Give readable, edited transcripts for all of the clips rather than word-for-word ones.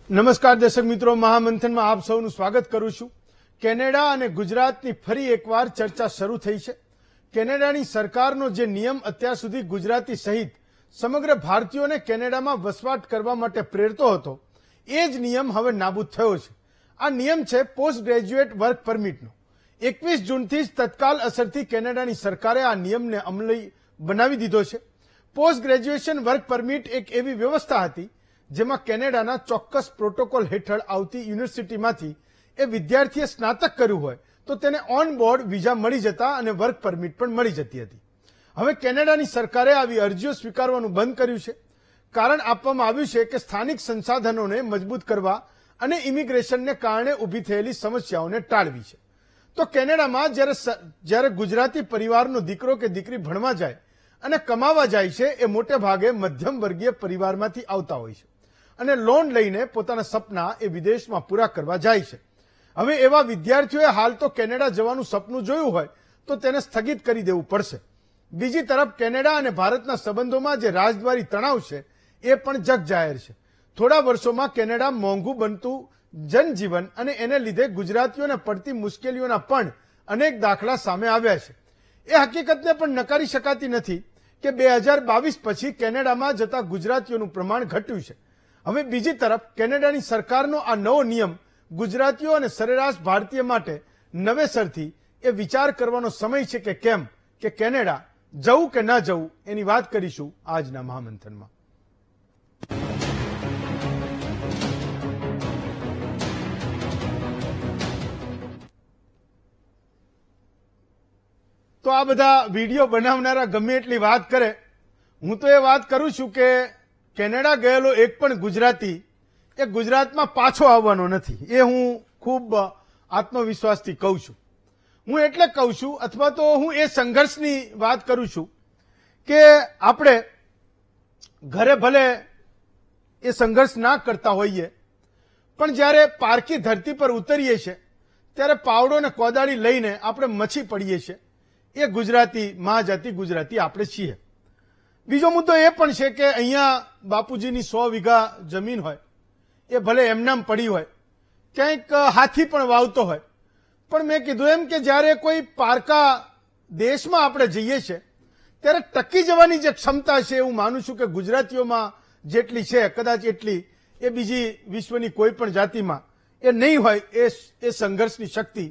નમસ્કાર દર્શક મિત્રો, મહામંથનમાં આપ સૌનું સ્વાગત કરું છું. કેનેડા અને ગુજરાતની ફરી એકવાર ચર્ચા શરૂ થઈ છે. કેનેડાની સરકારનો જે નિયમ અત્યાર સુધી ગુજરાતી સહિત સમગ્ર ભારતીયોને કેનેડામાં વસવાટ કરવા માટે પ્રેરતો હતો, એ જ નિયમ હવે નાબૂદ થયો છે. આ નિયમ છે પોસ્ટ ગ્રેજ્યુએટ વર્ક પરમિટનો. 21 જૂનથી જ તત્કાલ અસરથી કેનેડાની સરકારે આ નિયમને અમલી બનાવી દીધો છે. પોસ્ટ ગ્રેજ્યુએશન વર્ક પરમિટ એક એવી વ્યવસ્થા હતી જેમાં કેનેડાના ચોક્કસ પ્રોટોકોલ હેઠળ આવતી યુનિવર્સિટીમાંથી એ વિદ્યાર્થીએ સ્નાતક કર્યું હોય તો તેને ઓન બોર્ડ વિઝા મળી જતા અને વર્ક પરમિટ પણ મળી જતી હતી. હવે કેનેડાની સરકારે આવી અરજીઓ સ્વીકારવાનું બંધ કર્યું છે. કારણ આપવામાં આવ્યું છે કે સ્થાનિક સંસાધનોને મજબૂત કરવા અને ઇમિગ્રેશનને કારણે ઊભી થયેલી સમસ્યાઓને ટાળવી છે. તો કેનેડામાં જ્યારે ગુજરાતી પરિવારનો દીકરો કે દીકરી ભણવા જાય અને કમાવા જાય છે, એ મોટે ભાગે મધ્યમ વર્ગીય પરિવારમાંથી આવતા હોય છે અને લોન લઈને પોતાના સપના એ વિદેશમાં પૂરા કરવા જાય છે. હવે એવા વિદ્યાર્થીઓએ હાલ તો કેનેડા જવાનું સપનું જોયું હોય તો તેને સ્થગિત કરી દેવું પડશે. બીજી તરફ કેનેડા અને ભારતના સંબંધોમાં જે રાજદ્વારી તણાવ છે એ પણ જગજાહેર છે. થોડા વર્ષોમાં કેનેડા મોંઘું બનતું જનજીવન અને એને લીધે ગુજરાતીઓને પડતી મુશ્કેલીઓના પણ અનેક દાખલા સામે આવ્યા છે. એ હકીકતને પણ નકારી શકાતી નથી કે 2022 પછી કેનેડામાં જતા ગુજરાતીઓનું પ્રમાણ ઘટ્યું છે. હવે બીજી તરફ કેનેડાની સરકારનો આ નવો નિયમ ગુજરાતીઓ અને સરેરાશ ભારતીય માટે નવેસરથી એ વિચાર કરવાનો સમય છે કે કેમ, કે કેનેડા જવું કે ન જવું, એની વાત કરીશું આજના મહામંથનમાં. તો આ બધા વિડીયો બનાવનારા ગમે એટલી વાત કરે, હું તો એ વાત કરું છું કે કેનેડા ગયેલો એક પણ ગુજરાતી એ ગુજરાતમાં પાછો આવવાનો નથી. એ હું ખૂબ આત્મવિશ્વાસથી કહું છું. હું એટલે કહું છું, અથવા તો હું એ સંઘર્ષની વાત કરું છું કે આપણે ઘરે ભલે એ સંઘર્ષ ના કરતા હોઈએ, પણ જ્યારે પારકી ધરતી પર ઉતરીએ છીએ ત્યારે પાવડો ને કોદાળી લઈને આપણે મચી પડીએ છીએ. એ ગુજરાતી, મહાજાતિ ગુજરાતી આપણે છીએ. બીજો મુદ્દો એ પણ છે કે અહીંયા બાપુજીની 100 વીઘા જમીન હોય, એ ભલે એમનામ પડી હોય, ક્યાંક હાથી પણ વાવતો હોય, પણ મેં કીધું એમ કે જ્યારે કોઈ પારકા દેશમાં આપણે જઈએ છીએ ત્યારે ટકી જવાની જે ક્ષમતા છે, એવું માનું છું કે ગુજરાતીઓમાં જેટલી છે કદાચ એટલી એ બીજી વિશ્વની કોઈ પણ જાતિમાં એ નહીં હોય. એ સંઘર્ષની શક્તિ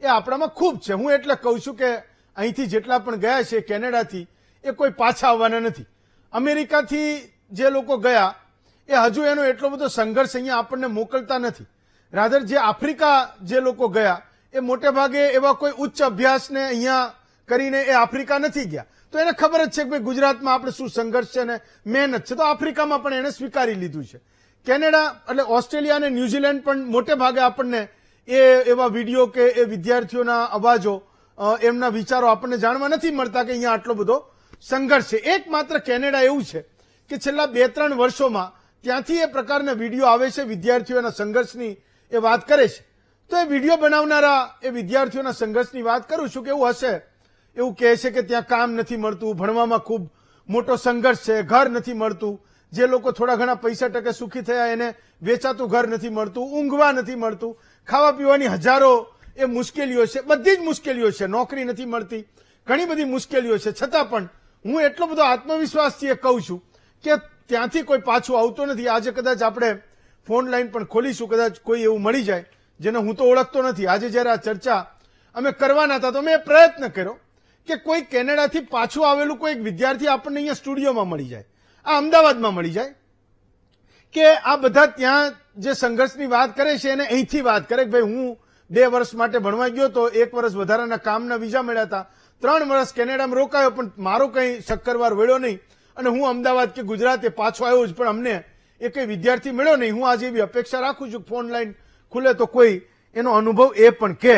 એ આપણામાં ખૂબ છે. હું એટલે કહું છું કે અહીંથી જેટલા પણ ગયા છે કેનેડાથી, એ કોઈ પાછા આવવાના નથી. અમેરિકાથી જે લોકો ગયા એ હજુ એનો એટલો બધો સંઘર્ષ અહીંયા આપણને મોકલતા નથી. રાધર જે આફ્રિકા જે લોકો ગયા એ મોટે ભાગે એવા કોઈ ઉચ્ચ અભ્યાસને અહીંયા કરીને એ આફ્રિકા નથી ગયા. તો એને ખબર જ છે કે ભાઈ ગુજરાતમાં આપણે શું સંઘર્ષ છે અને મહેનત છે, તો આફ્રિકામાં પણ એને સ્વીકારી લીધું છે. કેનેડા એટલે ઓસ્ટ્રેલિયા અને ન્યુઝીલેન્ડ પણ મોટે ભાગે આપણને એવા વિડીયો કે એ વિદ્યાર્થીઓના અવાજો, એમના વિચારો આપણને જાણવા નથી મળતા કે અહીંયા આટલો બધો સંઘર્ષ છે. એકમાત્ર કેનેડા એવું છે કે છેલ્લા 2-3 વર્ષોમાં ત્યાંથી એ પ્રકારના વિડીયો આવે છે, વિદ્યાર્થીઓના સંઘર્ષની એ વાત કરે છે. તો એ વિડીયો બનાવનારા એ વિદ્યાર્થીઓના સંઘર્ષની વાત કરું છું કે એવું હશે, એવું કહે છે કે ત્યાં કામ નથી મળતું, ભણવામાં ખૂબ મોટો સંઘર્ષ છે, ઘર નથી મળતું, જે લોકો થોડા ઘણા પૈસા ટકે સુખી થયા એને વેચાતું ઘર નથી મળતું, ઊંઘવા નથી મળતું, ખાવા પીવાની હજારો એ મુશ્કેલીઓ છે, બધી જ મુશ્કેલીઓ છે, નોકરી નથી મળતી, ઘણી બધી મુશ્કેલીઓ છે. છતાં પણ હું એટલો બધો આત્મવિશ્વાસથી એ કહું છું કે ત્યાંથી કોઈ પાછું આવતો નથી. આજે કદાચ આપણે ફોન લાઈન પણ ખોલીશું, કદાચ કોઈ એવું મળી જાય જેને હું તો ઓળખતો નથી. આજે જ્યારે આ ચર્ચા અમે કરવાના હતા તો મેં પ્રયત્ન કર્યો કે કોઈ કેનેડાથી પાછું આવેલું કોઈ વિદ્યાર્થી આપણને અહીંયા સ્ટુડિયોમાં મળી જાય, આ અમદાવાદમાં મળી જાય, કે આ બધા ત્યાં જે સંઘર્ષની વાત કરે છે એને અહીંથી વાત કરે કે ભાઈ હું 2 વર્ષ માટે ભણવા ગયો તો 1 વર્ષ વધારાના કામના વિઝા મળ્યા હતા, 3 વર્ષ કેનેડામાં રોકાયો, પણ મારો કંઈ શક્કરવાર વળ્યો નહીં અને હું અમદાવાદ કે ગુજરાતે પાછો આવ્યો જ, પણ અમને એ કંઈ વિદ્યાર્થી મળ્યો નહીં. હું આજે એવી અપેક્ષા રાખું છું ફોન લાઈન ખુલે તો કોઈ એનો અનુભવ એ પણ કહે.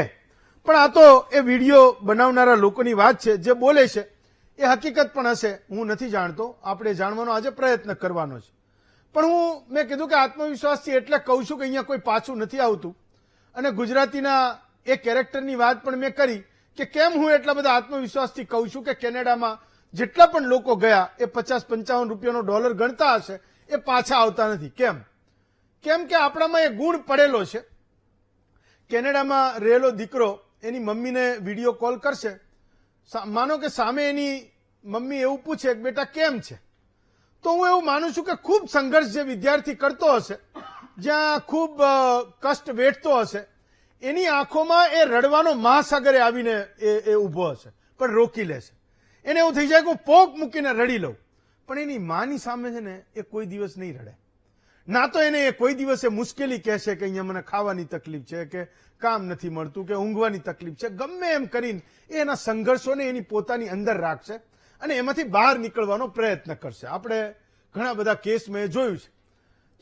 પણ આ તો એ વિડીયો બનાવનારા લોકોની વાત છે, જે બોલે છે એ હકીકત પણ હશે, હું નથી જાણતો. આપણે જાણવાનો આજે પ્રયત્ન કરવાનો છે. પણ મેં કીધું કે આત્મવિશ્વાસથી એટલે કહું છું કે અહીંયા કોઈ પાછું નથી આવતું. અને ગુજરાતીના એ કેરેક્ટરની વાત પણ મેં કરી કે કેમ હું એટલા બધા આત્મવિશ્વાસથી કહું છું કે કેનેડામાં જેટલા પણ લોકો ગયા એ 50-55 રૂપિયાનો ડોલર ગણતા હશે, એ પાછા આવતા નથી. કેમ? કેમ કે આપણામાં એ ગુણ પડેલો છે. કેનેડામાં રહેલો દીકરો એની મમ્મીને વિડીયો કોલ કરશે, માનો કે સામે એની મમ્મી એવું પૂછે કે બેટા કેમ છે, તો હું એવું માનું છું કે ખૂબ સંઘર્ષ જે વિદ્યાર્થી કરતો હશે, જ્યાં ખૂબ કષ્ટ વેઠતો હશે, એની આંખોમાં એ રડવાનો મહાસાગરે આવીને એ ઊભો હશે, પણ રોકી લેશે. એને એવું થઈ જાય કે હું પોક મૂકીને રડી લઉં, પણ એની માની સામે છે ને એ કોઈ દિવસ નહીં રડે. ના તો એને એ કોઈ દિવસે મુશ્કેલી કહેશે કે અહીંયા મને ખાવાની તકલીફ છે, કે કામ નથી મળતું, કે ઊંઘવાની તકલીફ છે. ગમે એમ કરીને એના સંઘર્ષોને એની પોતાની અંદર રાખશે અને એમાંથી બહાર નીકળવાનો પ્રયત્ન કરશે. આપણે ઘણા બધા કેસ મેં જોયું છે.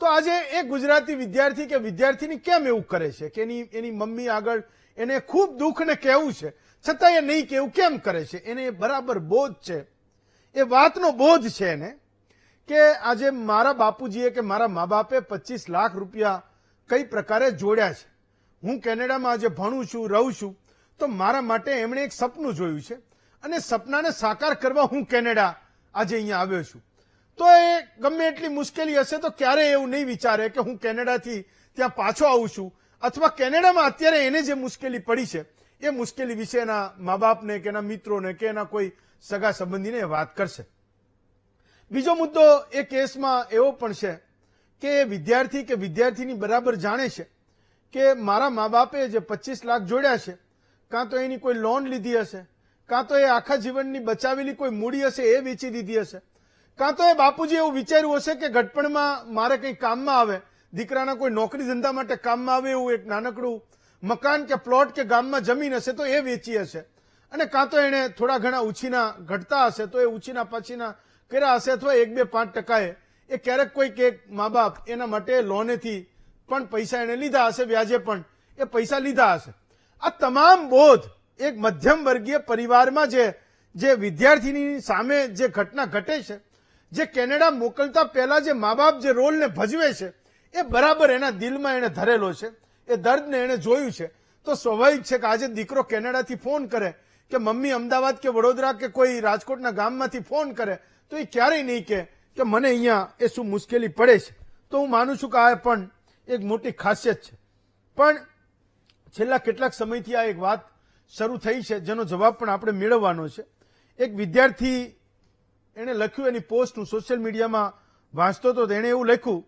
તો આજે એ ગુજરાતી વિદ્યાર્થી કે વિદ્યાર્થીની કેમ એવું કરે છે કે એની મમ્મી આગળ એને ખૂબ દુઃખને કહેવું છે, છતાં એ નહીં કહેવું કેમ કરે છે? એને બરાબર બોધ છે, એ વાતનો બોધ છે એને, કે આજે મારા બાપુજીએ કે મારા મા બાપે 25 લાખ રૂપિયા કઈ પ્રકારે જોડ્યા છે. હું કેનેડામાં આજે ભણું છું, રહું છું, તો મારા માટે એમણે એક સપનું જોયું છે અને સપનાને સાકાર કરવા હું કેનેડા આજે અહીંયા આવ્યો છું. તો એ ગમે એટલી મુશ્કેલી હશે તો ક્યારેય એવું નહીં વિચારે કે હું કેનેડાથી ત્યાં પાછો આવું છું, અથવા કેનેડામાં અત્યારે એને જે મુશ્કેલી પડી છે એ મુશ્કેલી વિશે એના મા બાપને કે એના મિત્રોને કે એના કોઈ સગા સંબંધીને વાત કરશે. બીજો મુદ્દો એ કેસમાં એવો પણ છે કે એ વિદ્યાર્થી કે વિદ્યાર્થીની બરાબર જાણે છે કે મારા મા બાપે જે 25 લાખ જોડ્યા છે, કાં તો એની કોઈ લોન લીધી હશે, કાં તો એ આખા જીવનની બચાવેલી કોઈ મૂડી હશે એ વેચી દીધી હશે, કાં તો એ બાપુજી એવું વિચાર્યું હશે કે ઘડપણમાં મારે કંઈ કામમાં આવે, દીકરાના કોઈ નોકરી ધંધા માટે કામમાં આવે એવું એક નાનકડું મકાન કે પ્લોટ કે ગામમાં જમીન હશે તો એ વેચી હશે, અને કાં તો એને થોડા ઘણા ઉછીના ઘટતા હશે તો એ ઉછીના પાછીના કર્યા હશે, અથવા 1-2-5% એ ક્યારેક કોઈક એક મા બાપ એના માટે લોનેથી પણ પૈસા એને લીધા હશે, વ્યાજે પણ એ પૈસા લીધા હશે. આ તમામ બોધ એક મધ્યમ વર્ગીય પરિવારમાં જે વિદ્યાર્થીની સામે જે ઘટના ઘટે છે, જે કેનેડા મોકલતા પહેલા જે મા બાપ જે રોલને ભજવે છે, એ બરાબર એના દિલમાં એને ધરેલો છે, એ દર્દને એને જોયું છે. તો સ્વાભાવિક છે કે આજે દીકરો કેનેડાથી ફોન કરે કે મમ્મી અમદાવાદ કે વડોદરા કે કોઈ રાજકોટના ગામમાંથી ફોન કરે, તો એ ક્યારેય નહીં કે મને અહીંયા એ શું મુશ્કેલી પડે છે. તો હું માનું છું કે આ પણ એક મોટી ખાસિયત છે. પણ છેલ્લા કેટલાક સમયથી આ એક વાત શરૂ થઈ છે જેનો જવાબ પણ આપણે મેળવવાનો છે. એક વિદ્યાર્થી એણે લખ્યું, એની પોસ્ટ હું સોશિયલ મીડિયામાં વાંચતો હતો, એણે એવું લખ્યું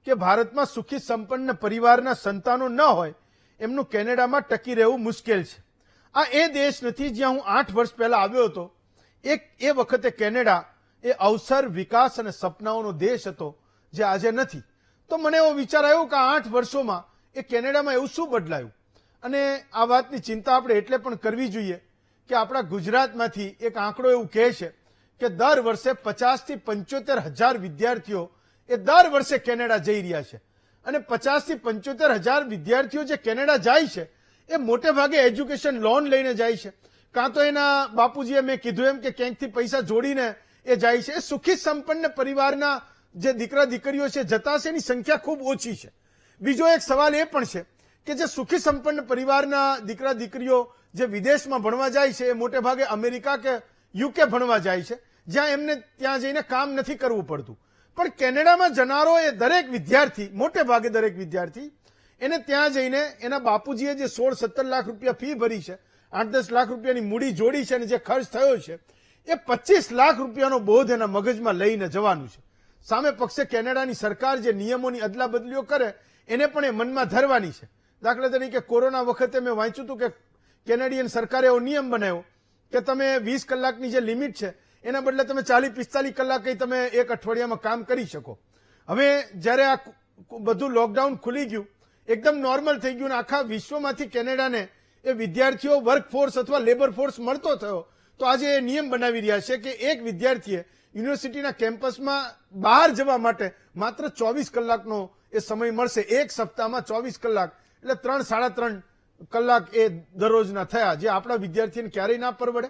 કે ભારતમાં સુખી સંપન્ન પરિવારના સંતાનો ન હોય એમનું કેનેડામાં ટકી રહેવું મુશ્કેલ છે. આ એ દેશ નથી જ્યાં હું 8 વર્ષ પહેલા આવ્યો હતો. એ વખતે કેનેડા એ અવસર, વિકાસ અને સપનાઓનો દેશ હતો જે આજે નથી. તો મને એવો વિચાર આવ્યો કે 8 વર્ષોમાં એ કેનેડામાં એવું શું બદલાયું? અને આ વાતની ચિંતા આપણે એટલે પણ કરવી જોઈએ કે આપણા ગુજરાતમાંથી એક આંકડો એવું કહે છે કે દર વર્ષે 50 થી 75 હજાર વિદ્યાર્થીઓ એ દર વર્ષે કેનેડા જઈ રહ્યા છે. અને 50 થી 75 હજાર વિદ્યાર્થીઓ જે કેનેડા જાય છે એ મોટે ભાગે એજ્યુકેશન લોન લઈને જાય છે, કાં તો એના બાપુજીએ મેં કીધું એમ કે ક્યાંકથી પૈસા જોડીને એ જાય છે. એ સુખી સંપન્ન પરિવારના જે દીકરા દીકરીઓ છે જતા છે એની સંખ્યા ખૂબ ઓછી છે. બીજો એક સવાલ એ પણ છે કે જે સુખી સંપન્ન પરિવારના દીકરા દીકરીઓ જે વિદેશમાં ભણવા જાય છે એ મોટે ભાગે અમેરિકા કે યુકે ભણવા જાય છે, જ્યાં એમને ત્યાં જઈને કામ નથી કરવું પડતું. પણ કેનેડામાં જનારો એ દરેક વિદ્યાર્થી, મોટે ભાગે દરેક વિદ્યાર્થી, એને ત્યાં જઈને એના બાપુજીએ જે 16-17 લાખ રૂપિયા ફી ભરી છે, 8-10 લાખ રૂપિયાની મૂડી જોડી છે અને જે ખર્ચ થયો છે, એ 25 લાખ રૂપિયાનો બોધ એના મગજમાં લઈને જવાનું છે. સામે પક્ષે કેનેડાની સરકાર જે નિયમોની અદલા બદલીઓ કરે એને પણ એ મનમાં ધરવાની છે. દાખલા તરીકે કોરોના વખતે મેં વાંચ્યું હતું કે કેનેડિયન સરકારે એવો નિયમ બનાવ્યો કે તમે 20 કલાકની જે લિમિટ છે એના બદલે તમે 40-45 કલાક તમે એક અઠવાડિયામાં કામ કરી શકો. હવે જ્યારે આ બધું લોકડાઉન ખુલી ગયું, એકદમ નોર્મલ થઈ ગયું, આખા વિશ્વમાંથી કેનેડાને એ વિદ્યાર્થીઓ વર્કફોર્સ અથવા લેબર ફોર્સ મળતો થયો, તો આજે એ નિયમ બનાવી રહ્યા છે કે એક વિદ્યાર્થીએ યુનિવર્સિટીના કેમ્પસમાં બહાર જવા માટે માત્ર 24 કલાકનો એ સમય મળશે. એક સપ્તાહમાં 24 કલાક એટલે 3-3.5 કલાક એ દરરોજના થયા, જે આપણા વિદ્યાર્થીને ક્યારેય ના પરવડે,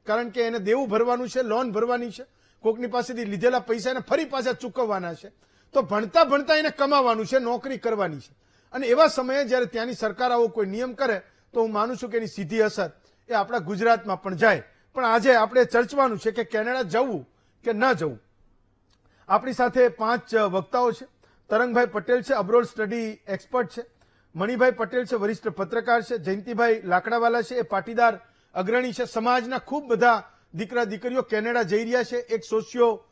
કારણ કે એને દેવું ભરવાનું છે, લોન ભરવાની છે, કોકની પાસેથી લીધેલા પૈસા એને ફરી પાછા ચૂકવવાના છે. તો ભણતા ભણતા એને કમાવાનું છે, નોકરી કરવાની છે. અને એવા સમયે જ્યારે ત્યાંની સરકાર આવો કોઈ નિયમ કરે તો હું માનું છું કે એની સીધી અસર એ આપણા ગુજરાતમાં પણ જાય. પણ આજે આપણે ચર્ચવાનું છે કે કેનેડા જવું કે ન જવું. આપણી સાથે 5 વક્તાઓ છે. તરંગભાઈ પટેલ છે, અબ્રોડ સ્ટડી એક્સપર્ટ છે. મણિભાઈ પટેલ છે, વરિષ્ઠ પત્રકાર છે. જયંતિભાઈ લાકડાવાલા છે, એ પાટીદાર અગ્રણી છે. સમાજના ખૂબ બધા દીકરા દીકરીઓ કેનેડા જઈ રહ્યા છે. એક સોશિયો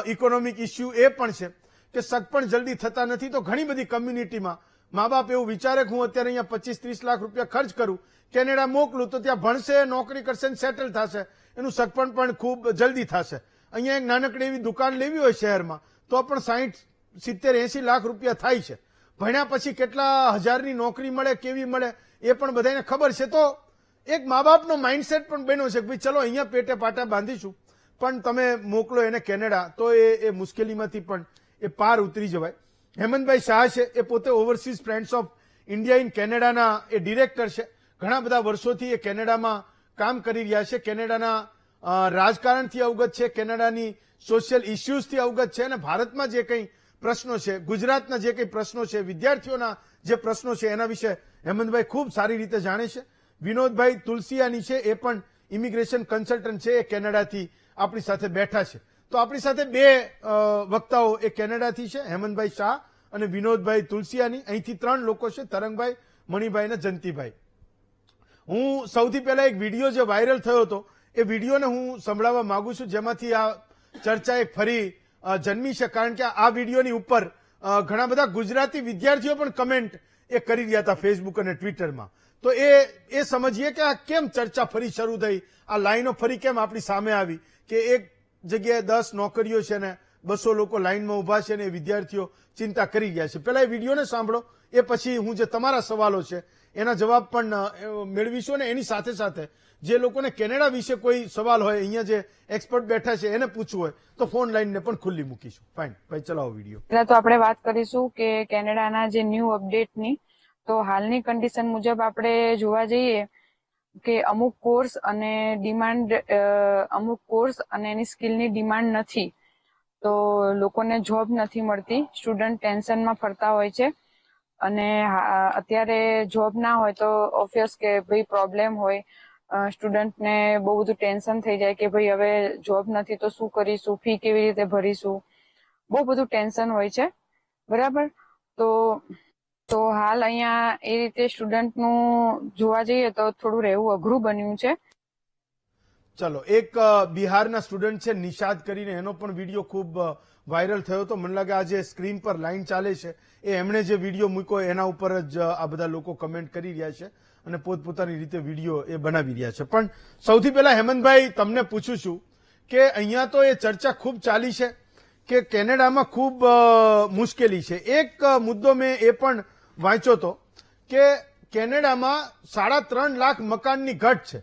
ઇકોનોમિક ઇસ્યુ એ પણ છે કે સગપણ જલ્દી થતા નથી. તો ઘણી બધી કમ્યુનિટીમાં મા બાપ એવું વિચારે કે હું અત્યારે અહીંયા 25-30 લાખ રૂપિયા ખર્ચ કરું, કેનેડા મોકલું તો ત્યાં ભણશે, નોકરી કરશે, સેટલ થશે, એનું સગપણ પણ ખૂબ જલ્દી થશે. અહીંયા એક નાનકડી એવી દુકાન લેવી હોય શહેરમાં તો પણ 60-70-80 લાખ રૂપિયા થાય છે. ભણ્યા પછી કેટલા હજારની નોકરી મળે, કેવી મળે એ પણ બધાને ખબર છે. તો એક મા બાપનો માઇન્ડસેટ પણ બન્યો છે કે ભાઈ ચલો અહીંયા પેટે પાટા બાંધીશું, પણ તમે મોકલો એને કેનેડા તો એ મુશ્કેલીમાંથી પણ એ પાર ઉતરી જવાય. હેમંતભાઈ શાહ છે, એ પોતે overseas friends of India in કેનેડાના એ ડિરેક્ટર છે. ઘણા બધા વર્ષોથી એ કેનેડામાં કામ કરી રહ્યા છે. કેનેડાના રાજકારણથી અવગત છે, કેનેડાની સોશિયલ ઇસ્યુઝથી અવગત છે, અને ભારતમાં જે કંઈ પ્રશ્નો છે, ગુજરાતના જે કંઈ પ્રશ્નો છે, વિદ્યાર્થીઓના જે પ્રશ્નો છે એના વિશે હેમંતભાઈ ખૂબ સારી રીતે જાણે છે. વિનોદભાઈ તુલસિયાની છે, એ પણ ઇમિગ્રેશન કન્સલ્ટન્ટ છે, એ કેનેડાથી આપણી સાથે બેઠા છે. તો આપણી સાથે બે વક્તાઓ એ કેનેડાથી છે, હેમંતભાઈ શાહ અને વિનોદભાઈ તુલસિયાની. અહીંથી 3 લોકો છે, તરંગભાઈ, મણિભાઈ અને જયંતિભાઈ. હું સૌથી પહેલા એક વિડીયો જે વાયરલ થયો હતો એ વિડીયોને હું સંભળાવવા માંગુ છું, જેમાંથી આ ચર્ચા એક ફરી જન્મી છે. કારણ કે આ વિડીયોની ઉપર ઘણા બધા ગુજરાતી વિદ્યાર્થીઓ પણ કમેન્ટ એ કરી રહ્યા હતા ફેસબુક અને ટ્વિટરમાં. તો એ સમજીએ કે આ કેમ ચર્ચા ફરી શરૂ થઈ, આ લાઈનો ફરી કેમ આપણી સામે આવી કે એક જગ્યાએ 10 નોકરીઓ છે ને 200 લોકો લાઈનમાં ઉભા છે ને એ વિદ્યાર્થીઓ ચિંતા કરી રહ્યા છે. પહેલા એ વિડીયોને સાંભળો, એ પછી હું જે તમારા સવાલો છે એના જવાબ પણ મેળવીશું. અને એની સાથે સાથે જે લોકોને કેનેડા વિશે કોઈ સવાલ હોય, અહીંયા જે એક્સપર્ટ બેઠા છે એને પૂછવું હોય તો ફોન લાઈનને પણ ખુલ્લી મૂકીશું. ફાઇન ભાઈ, ચલાવો વિડીયો. પહેલા તો આપણે વાત કરીશું કે કેનેડાના જે ન્યૂ અપડેટની. તો હાલની કન્ડિશન મુજબ આપણે જોવા જઈએ કે અમુક કોર્સ અને એની સ્કિલની ડિમાન્ડ નથી, તો લોકોને જોબ નથી મળતી, સ્ટુડન્ટ ટેન્શનમાં ફરતા હોય છે. અને અત્યારે જોબ ના હોય તો ઓબ્વિયસ કે ભાઈ પ્રોબ્લેમ હોય, સ્ટુડન્ટને બહુ બધું ટેન્શન થઈ જાય કે ભાઈ હવે જોબ નથી તો શું કરીશું, ફી કેવી રીતે ભરીશું, બહુ બધું ટેન્શન હોય છે, બરાબર. તો હાલ અહીંયા એ રીતે સ્ટુડન્ટનું જોવા જઈએ તો થોડું રહેવું અઘરું બન્યું છે. ચલો, એક બિહારના સ્ટુડન્ટ છે નિષાદ કરીને, એનો પણ વિડીયો ખૂબ વાયરલ થયો હતો. મને લાગે આ જે સ્ક્રીન પર લાઈન ચાલે છે એ એમણે જે વિડીયો મૂક્યો એના ઉપર જ આ બધા લોકો કમેન્ટ કરી રહ્યા છે અને પોતપોતાની રીતે વિડીયો એ બનાવી રહ્યા છે. પણ સૌથી પહેલા હેમંતભાઈ તમને પૂછું છું કે અહીંયા તો એ ચર્ચા ખૂબ ચાલી છે કે કેનેડામાં ખૂબ મુશ્કેલી છે. એક મુદ્દો મેં એ પણ વાંચ્યો હતો કે કેનેડામાં 3.5 લાખ મકાનની ઘટ છે.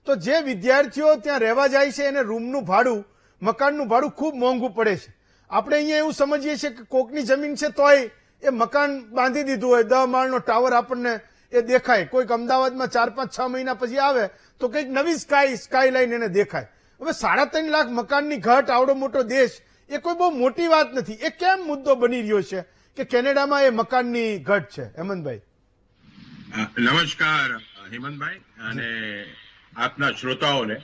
તો જે વિદ્યાર્થીઓ ત્યાં રહેવા જાય છે એને રૂમનું ભાડું, મકાનનું ભાડું ખૂબ મોંઘું પડે છે. આપણે અહીંયા એવું સમજીએ છીએ કે કોકની જમીન છે તોય એ મકાન બાંધી દીધું હોય, 10 માળનો ટાવર આપણને એ દેખાય. કોઈક અમદાવાદમાં 4-5-6 મહિના પછી આવે તો કંઈક નવી સ્કાય લાઈન એને દેખાય. હવે 3.5 લાખ મકાનની ઘટ, આવડો મોટો દેશ, એ કોઈ બહુ મોટી વાત નથી. એ કેમ મુદ્દો બની રહ્યો છે કે કેનેડામાં એ મકાનની ઘટ છે? હેમંતભાઈ. નમસ્કાર હેમંતભાઈ અને આપના શ્રોતાઓને.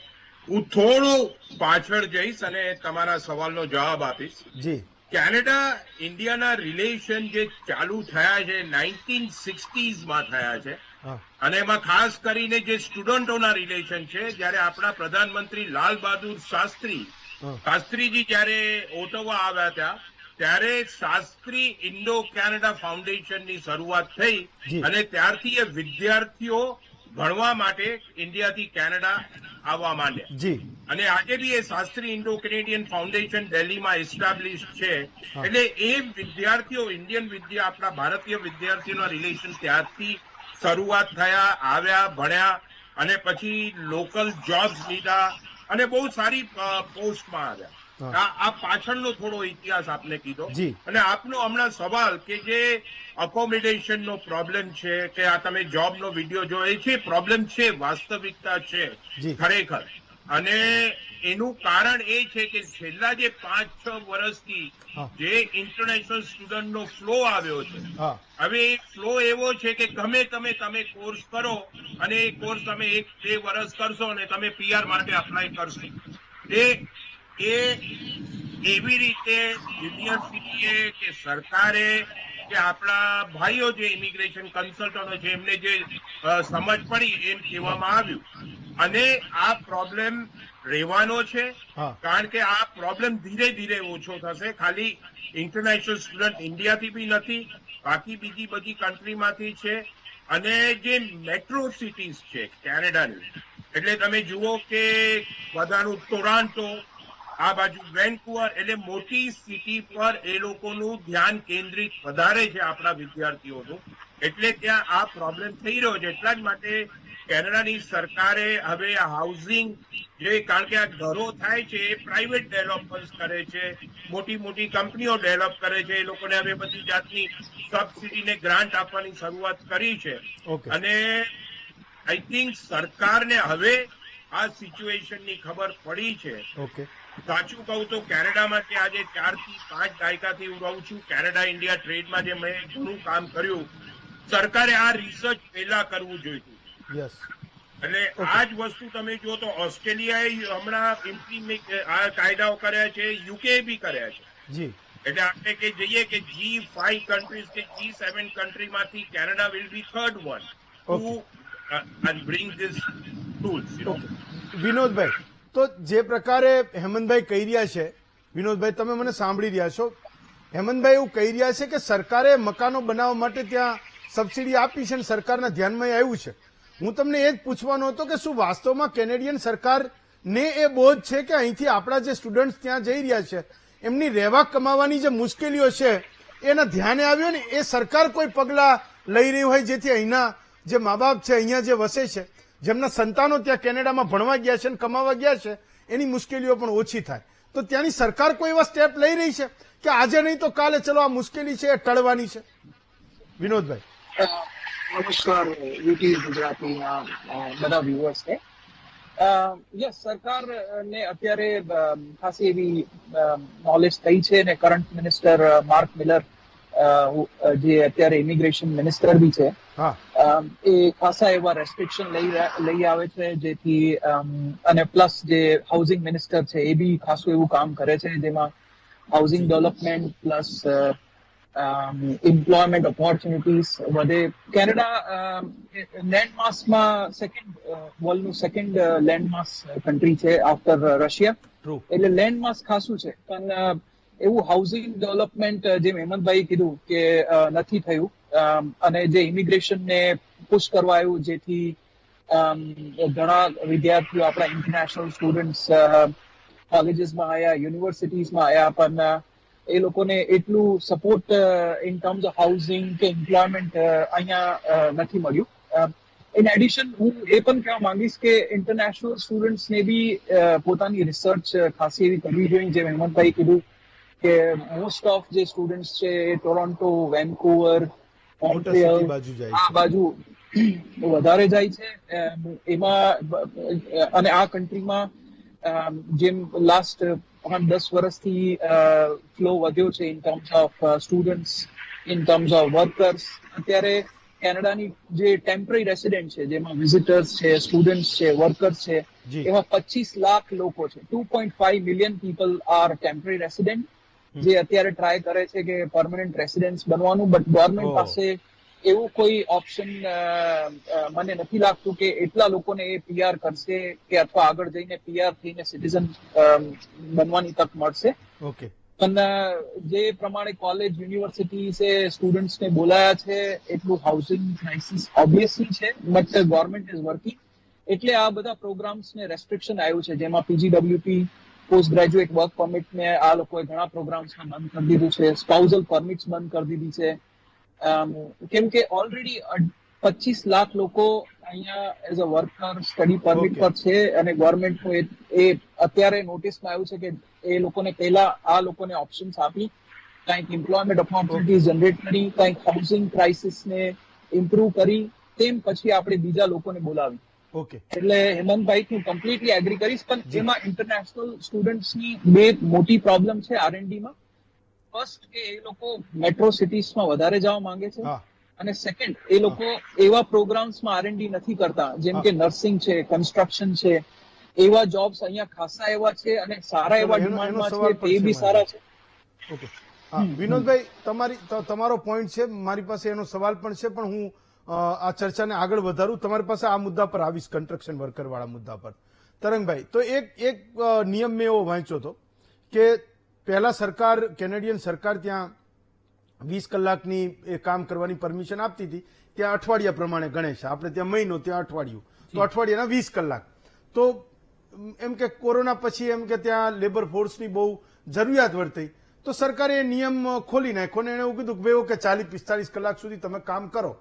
હું થોડું પાછળ જઈશ અને તમારા સવાલનો જવાબ આપીશ. જી. કેનેડા ઇન્ડિયાના રિલેશન જે ચાલુ થયા છે 1960s માં થયા છે, અને એમાં ખાસ કરીને જે સ્ટુડન્ટોના રિલેશન છે, જયારે આપણા પ્રધાનમંત્રી લાલ બહાદુર શાસ્ત્રીજી જયારે ઓટોવા આવ્યા હતા ત્યારે શાસ્ત્રી ઇન્ડો કેનેડા ફાઉન્ડેશનની શરૂઆત થઈ અને ત્યારથી એ વિદ્યાર્થીઓ ભણવા માટે ઇન્ડિયાથી કેનેડા આવવા માંડ્યા. અને આજે બી એ શાસ્ત્રી ઇન્ડો કેનેડિયન ફાઉન્ડેશન દિલ્હીમાં એસ્ટાબ્લિશ છે. એટલે એ વિદ્યાર્થીઓ, ઇન્ડિયન આપણા ભારતીય વિદ્યાર્થીઓના રિલેશન ત્યારથી શરૂઆત થયા, આવ્યા, ભણ્યા અને પછી લોકલ જોબ્સ લીધા અને બહુ સારી પોસ્ટમાં આવ્યા. આ પાછળનો થોડો ઇતિહાસ આપને કીધો. અને આપનો હમણાં સવાલ કે જે અકોમોડેશનનો પ્રોબ્લેમ છે કે આ તમે જોબનો વિડીયો જોયો છે, પ્રોબ્લેમ છે, વાસ્તવિકતા છે ખરેખર. અને એનું કારણ એ છે કે છેલ્લા જે 5-6 વર્ષથી જે ઇન્ટરનેશનલ સ્ટુડન્ટનો ફ્લો આવ્યો છે, હવે એ ફ્લો એવો છે કે તમે કોર્સ કરો અને એ કોર્સ તમે 1-2 વર્ષ કરશો અને તમે PR માટે અપ્લાય કરશો. એ એવી રીતે યુનિવર્સિટીએ કે સરકારે કે આપણા ભાઈઓ જે ઇમિગ્રેશન કન્સલ્ટન્ટો છે એમને જે સમજ પડી એમ કહેવામાં આવ્યું અને આ પ્રોબ્લેમ રહેવાનો છે હા. કારણ કે આ પ્રોબ્લેમ ધીરે ધીરે ઓછો થશે. ખાલી ઇન્ટરનેશનલ સ્ટુડન્ટ ઇન્ડિયાથી બી નથી, બાકી બીજી બધી કન્ટ્રીમાંથી છે. અને જે મેટ્રો સિટીઝ છે કેનેડાની, એટલે તમે જુઓ કે બધાનું ટોરાન્ટો, આ બાજુ વેન્કુવર, એટલે મોટી સિટી પર એ લોકોનું ધ્યાન કેન્દ્રિત વધારે છે આપણા વિદ્યાર્થીઓનું, એટલે ત્યાં આ પ્રોબ્લેમ થઈ રહ્યો છે. એટલા જ માટે કેનેડાની સરકારે હવે હાઉસિંગ જે, કારણ કે આ ઘરો થાય છે એ પ્રાઇવેટ ડેવલપર્સ કરે છે, મોટી મોટી કંપનીઓ ડેવલપ કરે છે, એ લોકોને હવે બધી જાતની સબસિડી ને ગ્રાન્ટ આપવાની શરૂઆત કરી છે. ઓકે. અને આઈ થિંક સરકારને હવે આ સિચ્યુએશનની ખબર પડી છે. ઓકે. સાચું કહું તો કેનેડામાં જે આજે 4 થી 5 દાયકાથી હું રહું છું, કેનેડા ઇન્ડિયા ટ્રેડમાં જે મેં ઘણું કામ કર્યું, સરકારે આ રિસર્ચ પહેલા કરવું જોઈતું. યસ. એટલે આ જ વસ્તુ તમે જો તો ઓસ્ટ્રેલિયાએ હમણાં આ કાયદાઓ કર્યા છે, યુકે બી કર્યા છે. જી. એટલે આપણે કે જઈએ કે G5 કન્ટ્રીઝ કે G7 કન્ટ્રીમાંથી Canada will be third one to bring this tools. Okay. વિનોદભાઈ, તો જે પ્રકારે હેમંતભાઈ કહી રહ્યા છે, વિનોદભાઈ તમે મને સાંભળી રહ્યા છો, હેમંતભાઈ એવું કહી રહ્યા છે કે સરકારે મકાનો બનાવવા માટે ત્યાં સબસિડી આપી છે અને સરકારના ધ્યાનમાં એ આવ્યું છે. હું તમને એ જ પૂછવાનો હતો કે શું વાસ્તવમાં કેનેડિયન સરકારને એ બોધ છે કે અહીંથી આપણા જે સ્ટુડન્ટ્સ ત્યાં જઈ રહ્યા છે એમની રહેવા કમાવાની જે મુશ્કેલીઓ છે એના ધ્યાને આવ્યો ને એ સરકાર કોઈ પગલાં લઈ રહી હોય જેથી અહીંના જે મા બાપ છે, અહીંયા જે વસે છે, જેમના સંતાનો ત્યાં કેનેડામાં ભણવા ગયા છે અને કમાવા ગયા છે, એની મુશ્કેલીઓ પણ ઓછી થાય. તો ત્યાંની સરકાર કોઈ એવા સ્ટેપ લઈ રહી છે કે આજે નહીં તો કાલે ચલો આ મુશ્કેલી છે એ ટળવાની છે? વિનોદભાઈ. નમસ્કાર વીટી ગુજરાતના બધા વ્યુઅર્સને. યસ, સરકારને અત્યારે ખાસી એવી નોલેજ થઈ છે અને કરંટ મિનિસ્ટર માર્ક મિલર જે અત્યારે ઇમિગ્રેશન મિનિસ્ટર બી છે, એ ખાસા એવા રેસ્ટ્રિક્શન લઈ આવે છે જેથી, અને પ્લસ જે હાઉસિંગ મિનિસ્ટર છે એ બી ખાસું એવું કામ કરે છે જેમાં housing development plus employment opportunities વધે. કેનેડા લેન્ડમાસમાં વર્લ્ડનું સેકન્ડ લેન્ડમાસ કન્ટ્રી છે આફ્ટર રશિયા, એટલે લેન્ડમાસ ખાસું છે. પણ એવું હાઉસિંગ ડેવલપમેન્ટ જેમ હેમંતભાઈ કીધું કે નથી થયું, અને જે ઇમિગ્રેશનને પુશ કરવા આવ્યું જેથી ઘણા વિદ્યાર્થીઓ આપણા ઇન્ટરનેશનલ સ્ટુડન્ટ્સ કોલેજીસમાં આવ્યા, યુનિવર્સિટીઝમાં આવ્યા, પણ એ લોકોને એટલું support in terms of housing કે એમ્પ્લોયમેન્ટ અહીંયા નથી મળ્યું. ઇન એડિશન હું એ પણ કહેવા માંગીશ કે ઇન્ટરનેશનલ સ્ટુડન્ટ્સને બી પોતાની રિસર્ચ ખાસી એવી કરવી જોઈએ. જેમ હેમંતભાઈ કીધું કે મોસ્ટ ઓફ જે સ્ટુડન્ટ્સ છે એ ટોરોન્ટો, વેન્કુવર, મોન્ટ્રીયલ આ બાજુ વધારે જાય છે. એમાં અને આ કન્ટ્રીમાં જેમ લાસ્ટ 10 વર્ષથી ફ્લો વધ્યો છે in terms of students, in terms of workers. અત્યારે કેનેડાની જે ટેમ્પરરી રેસિડેન્ટ છે, જેમાં વિઝિટર્સ છે, સ્ટુડન્ટ્સ છે, વર્કર્સ છે, એમાં 25 લાખ લોકો છે. 2.5 million people are temporary resident, જે અત્યારે ટ્રાય કરે છે કે પરમનન્ટ રેસિડેન્સ બનવાનું, બટ ગવર્મેન્ટ પાસે એવું કોઈ ઓપ્શન મને નથી લાગતું કે એટલા લોકોને એ પીઆર કરશે કે અથવા આગળ જઈને પીઆર થઈને સિટીઝન બનવાની તક મળશે. ઓકે. પણ જે પ્રમાણે કોલેજ યુનિવર્સિટીઝે સ્ટુડન્ટ્સને બોલાયા છે એટલું હાઉસિંગ ક્રાઇસિસ ઓબ્વિયસલી છે, બટ ગવર્મેન્ટ ઇઝ વર્કિંગ. એટલે આ બધા પ્રોગ્રામ્સને રેસ્ટ્રિક્શન આવ્યું છે, જેમાં પીજીડબ્લ્યુપી, પોસ્ટ ગ્રેજ્યુએટ વર્ક પરમિટને આ લોકોએ ઘણા પ્રોગ્રામ્સને બંધ કરી દીધું છે, સ્પાઉઝલ પરમિટ્સ બંધ કરી દીધી છે. કેમ કે ઓલરેડી 25 લાખ લોકો અહીંયા as a worker study permit પર છે, અને ગવર્મેન્ટનું એ અત્યારે નોટિસમાં આવ્યું છે કે એ લોકોને પહેલા આ લોકોને ઓપ્શન્સ આપી, કંઈક એમ્પ્લોયમેન્ટ ઓપોર્ચ્યુનિટીઝ જનરેટ કરી, કંઈક હાઉસિંગ ક્રાઇસિસને ઇમ્પ્રુવ કરી, તેમ પછી આપણે બીજા લોકોને બોલાવી. ઓકે. એટલે હેમંતભાઈ હું કમ્પ્લીટલી એગ્રી કરીશ, પણ જેમાં ઇન્ટરનેશનલ સ્ટુડન્ટ્સની બે મોટી પ્રોબ્લેમ છે આરએનડીમાં. ફર્સ્ટ કે એ લોકો મેટ્રો સિટીઝમાં વધારે જવા માંગે છે, અને સેકન્ડ એ લોકો એવા પ્રોગ્રામ્સમાં આરએનડી નથી કરતા જેમ કે નર્સિંગ છે, કન્સ્ટ્રક્શન છે, એવા જોબ્સ અહીંયા ખાસા એવા છે અને સારા એવા એનો ડિમાન્ડમાં સવાલ છે, પણ પે છે બી મારે. સારા છે. ઓકે હા વિનોદભાઈ, તમારો પોઈન્ટ છે, મારી પાસે એનો સવાલ પણ છે, પણ હું આ ચર્ચાને આગળ વધારું. તમારી પાસે આ મુદ્દા પર આવીશ, કન્સ્ટ્રક્શન વર્કર વાળા મુદ્દા પર. તરંગભાઈ, તો એક નિયમ મેં એવો વાંચ્યો હતો કે પહેલા સરકાર, કેનેડિયન સરકાર ત્યાં 20 કલાકની એ કામ કરવાની પરમિશન આપતી હતી, ત્યાં અઠવાડિયા પ્રમાણે ગણે છે. આપણે ત્યાં મહિનો, ત્યાં અઠવાડિયું, તો અઠવાડિયાના 20 કલાક. તો એમ કે કોરોના પછી એમ કે ત્યાં લેબર ફોર્સની બહુ જરૂરિયાત વર્તાઈ, તો સરકારે એ નિયમ ખોલી નાખ્યો ને એને એવું કીધું કે ભાઈ ઓકે 40-45 કલાક સુધી તમે કામ કરો.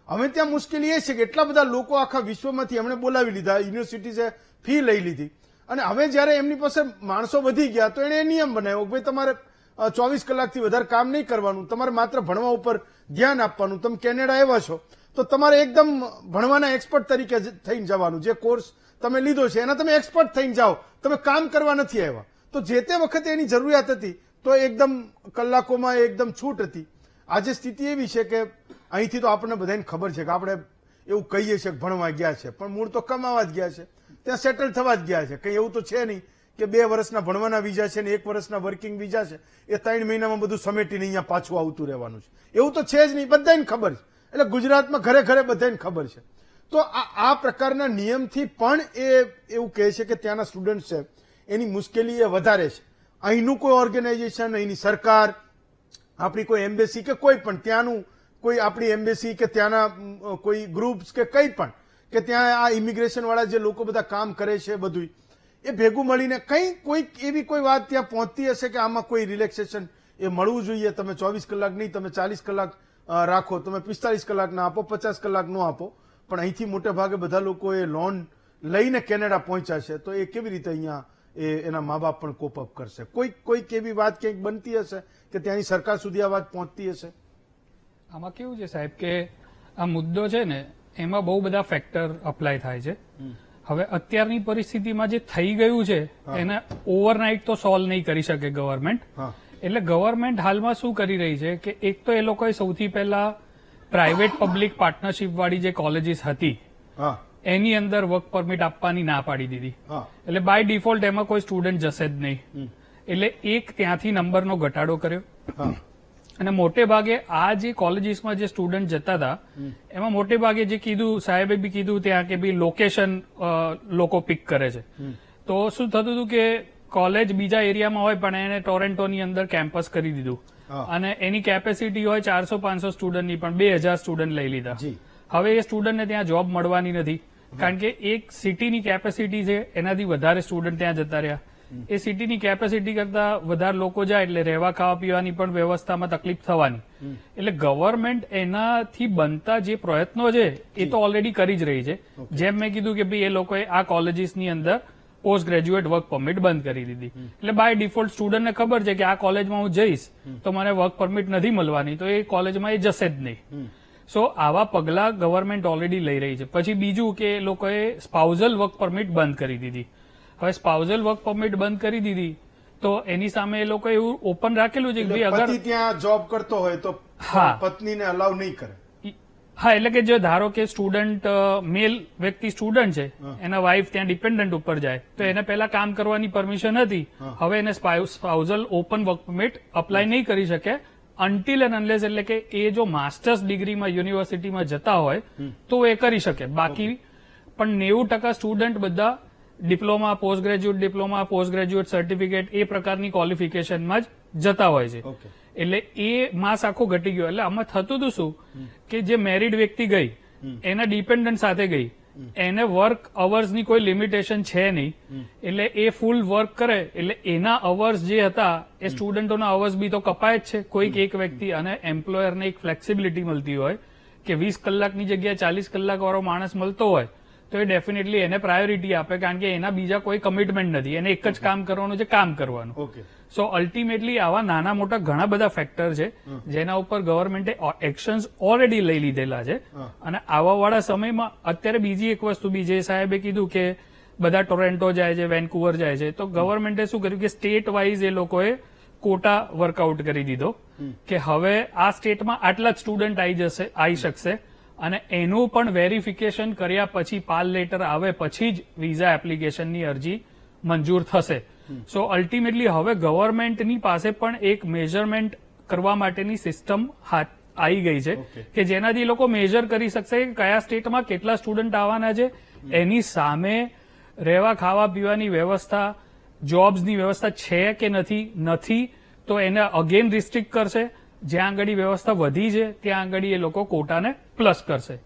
હવે ત્યાં મુશ્કેલી એ છે કે એટલા બધા લોકો આખા વિશ્વમાંથી એમણે બોલાવી લીધા, યુનિવર્સિટીઝે ફી લઈ લીધી, અને હવે જયારે એમની પાસે માણસો વધી ગયા તો એને નિયમ બનાવ્યો કે ભાઈ તમારે 24 કલાકથી વધારે કામ નહીં કરવાનું, તમારે માત્ર ભણવા ઉપર ધ્યાન આપવાનું. તમે કેનેડા આવ્યા છો તો તમારે એકદમ ભણવાના એક્સપર્ટ તરીકે થઈને જવાનું. જે કોર્સ તમે લીધો છે એના તમે એક્સપર્ટ થઈને જાઓ, તમે કામ કરવા નથી આવ્યા. તો જે તે વખતે એની જરૂરિયાત હતી તો એકદમ કલાકોમાં એકદમ છૂટ હતી. આજે સ્થિતિ એવી છે કે અહીંથી તો આપણને બધાને ખબર છે કે આપણે એવું કહીએ છીએ કે ભણવા ગયા છે, પણ મૂળ તો કમાવા જ ગયા છે, ત્યાં સેટલ થવા જ ગયા છે. કંઈ એવું તો છે નહીં કે 2 વર્ષના ભણવાના વિઝા છે ને 1 વર્ષના વર્કિંગ વિઝા છે, એ 3 મહિનામાં બધું સમેટીને અહીંયા પાછું આવતું રહેવાનું છે. એવું તો છે જ નહીં, બધાને ખબર છે. એટલે ગુજરાતમાં ઘરે ઘરે બધાને ખબર છે. તો આ પ્રકારના નિયમથી પણ એ એવું કહે છે કે ત્યાંના સ્ટુડન્ટ છે એની મુશ્કેલી એ વધારે છે. અહીંનું કોઈ ઓર્ગેનાઇઝેશન, અહીંની સરકાર, આપણી કોઈ એમ્બેસી કે કોઈ પણ ત્યાંનું કોઈ આપણી એમ્બેસી કે ત્યાંના કોઈ ગ્રુપ્સ કે કંઈ પણ કે ત્યાં આ ઇમિગ્રેશન વાળા જે લોકો બધા કામ કરે છે બધું એ ભેગું મળીને કોઈક એવી કોઈ વાત ત્યાં પહોંચતી હશે કે આમાં કોઈ રિલેક્સેશન એ મળવું જોઈએ. તમે 24 કલાક નહીં, તમે 40 કલાક રાખો, તમે 45 કલાક ના આપો, 50 કલાક નો આપો, પણ અહીંથી મોટે ભાગે બધા લોકો એ લોન લઈને કેનેડા પહોંચ્યા છે, તો એ કેવી રીતે અહીંયા એના મા બાપ પણ કોપ અપ કરશે? કોઈક એવી વાત ક્યાંક બનતી હશે કે ત્યાંની સરકાર સુધી આ વાત પહોંચતી હશે? આમાં કેવું છે સાહેબ કે આ મુદ્દો છે ને એમાં બહુ બધા ફેક્ટર અપ્લાય થાય છે. હવે અત્યારની પરિસ્થિતિમાં જે થઈ ગયું છે એને ઓવરનાઇટ તો સોલ્વ નહીં કરી શકે ગવર્મેન્ટ. એટલે ગવર્મેન્ટ હાલમાં શું કરી રહી છે કે એક તો એ લોકોએ સૌથી પહેલા પ્રાઇવેટ પબ્લિક પાર્ટનરશિપ વાળી જે કોલેજીસ હતી એની અંદર વર્ક પરમિટ આપવાની ના પાડી દીધી. એટલે બાય ડિફોલ્ટ એમાં કોઈ સ્ટુડન્ટ જશે જ નહીં. એટલે એક ત્યાંથી નંબરનો ઘટાડો કર્યો. અને મોટે ભાગે આ જે કોલેજીસમાં જે સ્ટુડન્ટ જતા હતા એમાં મોટે ભાગે જે કીધું સાહેબે બી કીધું ત્યાં કે ભાઈ લોકેશન લોકો પિક કરે છે. તો શું થતું હતું કે કોલેજ બીજા એરિયામાં હોય પણ એને ટોરેન્ટોની અંદર કેમ્પસ કરી દીધું અને એની કેપેસિટી હોય 400-500 સ્ટુડન્ટની પણ 2000 સ્ટુડન્ટ લઈ લીધા. હવે એ સ્ટુડન્ટને ત્યાં જોબ મળવાની નથી કારણ કે એક સિટીની કેપેસિટી છે એનાથી વધારે સ્ટુડન્ટ ત્યાં જતા રહ્યા. એ સિટીની કેપેસિટી કરતા વધારે લોકો જાય એટલે રહેવા ખાવા પીવાની પણ વ્યવસ્થામાં તકલીફ થવાની. એટલે ગવર્મેન્ટ એનાથી બનતા જે પ્રયત્નો છે એ તો ઓલરેડી કરી જ રહી છે. જેમ મેં કીધું કે ભાઈ એ લોકોએ આ કોલેજીસની અંદર પોસ્ટ ગ્રેજ્યુએટ વર્ક પરમિટ બંધ કરી દીધી. એટલે બાય ડિફોલ્ટ સ્ટુડન્ટને ખબર છે કે આ કોલેજમાં હું જઈશ તો મને વર્ક પરમિટ નથી મળવાની, તો એ કોલેજમાં એ જશે જ નહીં. સો આવા પગલા ગવર્મેન્ટ ઓલરેડી લઈ રહી છે. પછી બીજું કે એ લોકોએ સ્પાઉઝલ વર્ક પરમિટ બંધ કરી દીધી. હવે સ્પાઉઝલ વર્ક પરમિટ બંધ કરી દીધી તો એની સામે એ લોકો એવું ઓપન રાખેલું છે કે ભાઈ અગર ત્યાં જોબ કરતો હોય તો પત્નીને અલાઉ નહીં કરે. હા, એટલે કે જો ધારો કે સ્ટુડન્ટ મેલ વ્યક્તિ સ્ટુડન્ટ છે, એના વાઇફ ત્યાં ડિપેન્ડન્ટ ઉપર જાય તો એને પહેલા કામ કરવાની પરમિશન હતી. હવે એને સ્પાઉઝલ ઓપન વર્ક પરમિટ અપ્લાય નહીં કરી શકે અનટિલ એન્ડ અનલેસ, એટલે કે એ જો માસ્ટર્સ ડિગ્રીમાં યુનિવર્સિટીમાં જતા હોય તો એ કરી શકે. બાકી પણ 90% સ્ટુડન્ટ બધા diploma, post graduate diploma, post graduate certificate એ પ્રકારની ક્વોલિફિકેશનમાં જ જતા હોય છે. એટલે એ માસ આખો ઘટી ગયો. એટલે આમાં થતું હતું શું કે જે મેરિડ વ્યક્તિ ગઈ એના ડિપેન્ડન્ટ સાથે ગઈ, એને વર્ક અવર્સની કોઈ લિમિટેશન છે નહીં. એટલે એ ફૂલ વર્ક કરે એટલે એના અવર્સ જે હતા એ સ્ટુડન્ટોના અવર્સ બી તો કપાય જ છે કોઈક એક વ્યક્તિ. અને એમ્પ્લોયરને એક ફ્લેક્સિબિલિટી મળતી હોય કે 20 કલાકની જગ્યાએ 40 કલાક વાળો માણસ મળતો હોય તો એ ડેફિનેટલી એને પ્રાયોરિટી આપે કારણ કે એના બીજા કોઈ કમિટમેન્ટ નથી, એને એક જ કામ કરવાનું છે, કામ કરવાનું. સો અલ્ટિમેટલી આવા નાના મોટા ઘણા બધા ફેક્ટર છે જેના ઉપર ગવર્મેન્ટે એક્શન્સ ઓલરેડી લઈ લીધેલા છે. અને આવા વાળા સમયમાં અત્યારે બીજી એક વસ્તુ બી જે સાહેબે કીધું કે બધા ટોરેન્ટો જાય છે, વેન્કુવર જાય છે, તો ગવર્મેન્ટે શું કર્યું કે સ્ટેટ વાઇઝ એ લોકોએ કોટા વર્કઆઉટ કરી દીધો કે હવે આ સ્ટેટમાં આટલા જ સ્ટુડન્ટ આવી શકશે અને એનું પણ વેરિફિકેશન કર્યા પછી પાલ લેટર આવે પછી જ વિઝા એપ્લિકેશનની અરજી મંજૂર થશે. સો અલ્ટિમેટલી હવે ગવર્મેન્ટની પાસે પણ એક મેઝરમેન્ટ કરવા માટેની સિસ્ટમ આવી ગઈ છે કે જેનાથી લોકો મેઝર કરી શકશે કે કયા સ્ટેટમાં કેટલા સ્ટુડન્ટ આવવાના છે, એની સામે રહેવા ખાવા પીવાની વ્યવસ્થા, જોબ્સની વ્યવસ્થા છે કે નથી તો એને અગેન રિસ્ટ્રિક્ટ કરશે. જ્યાં આગળ વ્યવસ્થા વધી છે ત્યાં આગળ એ લોકો કોટાને પ્લસ કરશે.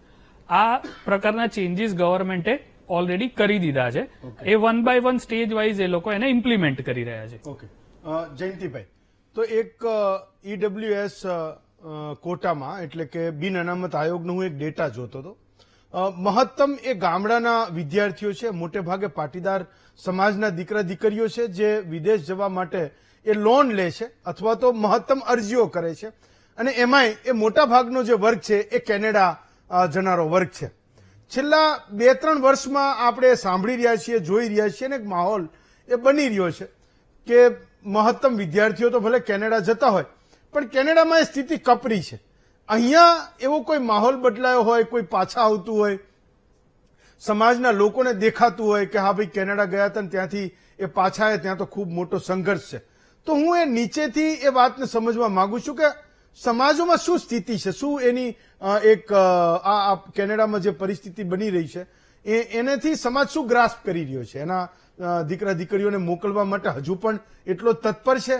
આ પ્રકારના ચેન્જીસ ગવર્મેન્ટે ઓલરેડી કરી દીધા છે. એ 1 by 1 સ્ટેજ વાઇઝ એ લોકો એને ઇમ્પ્લિમેન્ટ કરી રહ્યા છે. ઓકે જયંતિભાઈ, તો એક ઈડબ્લ્યુએસ કોટામાં એટલે કે બિન અનામત આયોગનો હું એક ડેટા જોતો હતો. મહત્તમ એ ગામડાના વિદ્યાર્થીઓ છે, મોટે ભાગે પાટીદાર સમાજના દીકરા દીકરીઓ છે જે વિદેશ જવા માટે એ લોન લે છે અથવા તો મહત્તમ અરજીઓ કરે છે, અને એમાંય એ મોટા ભાગનો જે વર્ગ છે એ કેનેડા જનારો વર્ગ છે. છેલ્લા 2-3 વર્ષમાં આપણે સાંભળી રહ્યા છીએ, જોઈ રહ્યા છીએ અને એક માહોલ એ બની રહ્યો છે કે મહત્તમ વિદ્યાર્થીઓ તો ભલે કેનેડા જતા હોય પણ કેનેડામાં એ સ્થિતિ કપરી છે. અહીંયા એવો કોઈ માહોલ બદલાયો હોય, કોઈ પાછા આવતું હોય, સમાજના લોકોને દેખાતું હોય કે હા ભાઈ કેનેડા ગયા હતા ને ત્યાંથી એ પાછા આવ્યા, ત્યાં તો ખૂબ મોટો સંઘર્ષ છે. તો હું એ નીચેથી એ વાતને સમજવા માંગુ છું કે સમાજોમાં શું સ્થિતિ છે, શું એની એક આ કેનેડામાં જે પરિસ્થિતિ બની રહી છે એનાથી સમાજ શું ગ્રાસ્પ કરી રહ્યો છે, એના દીકરા દીકરીઓને મોકલવા માટે હજુ પણ એટલો જ તત્પર છે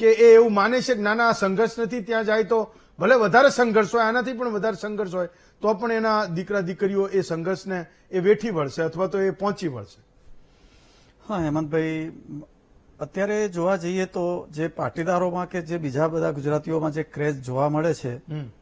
કે એ એવું માને છે કે નાના સંઘર્ષ નથી, ત્યાં જાય તો ભલે વધારે સંઘર્ષ હોય, આનાથી પણ વધારે સંઘર્ષ હોય તો પણ એના દીકરા દીકરીઓ એ સંઘર્ષને એ વેઠી વળશે અથવા તો એ પહોંચી વળશે. હા હેમંતભાઈ, અત્યારે જોવા જઈએ તો જે પાટીદારોમાં કે જે બીજા બધા ગુજરાતીઓમાં જે ક્રેઝ જોવા મળે છે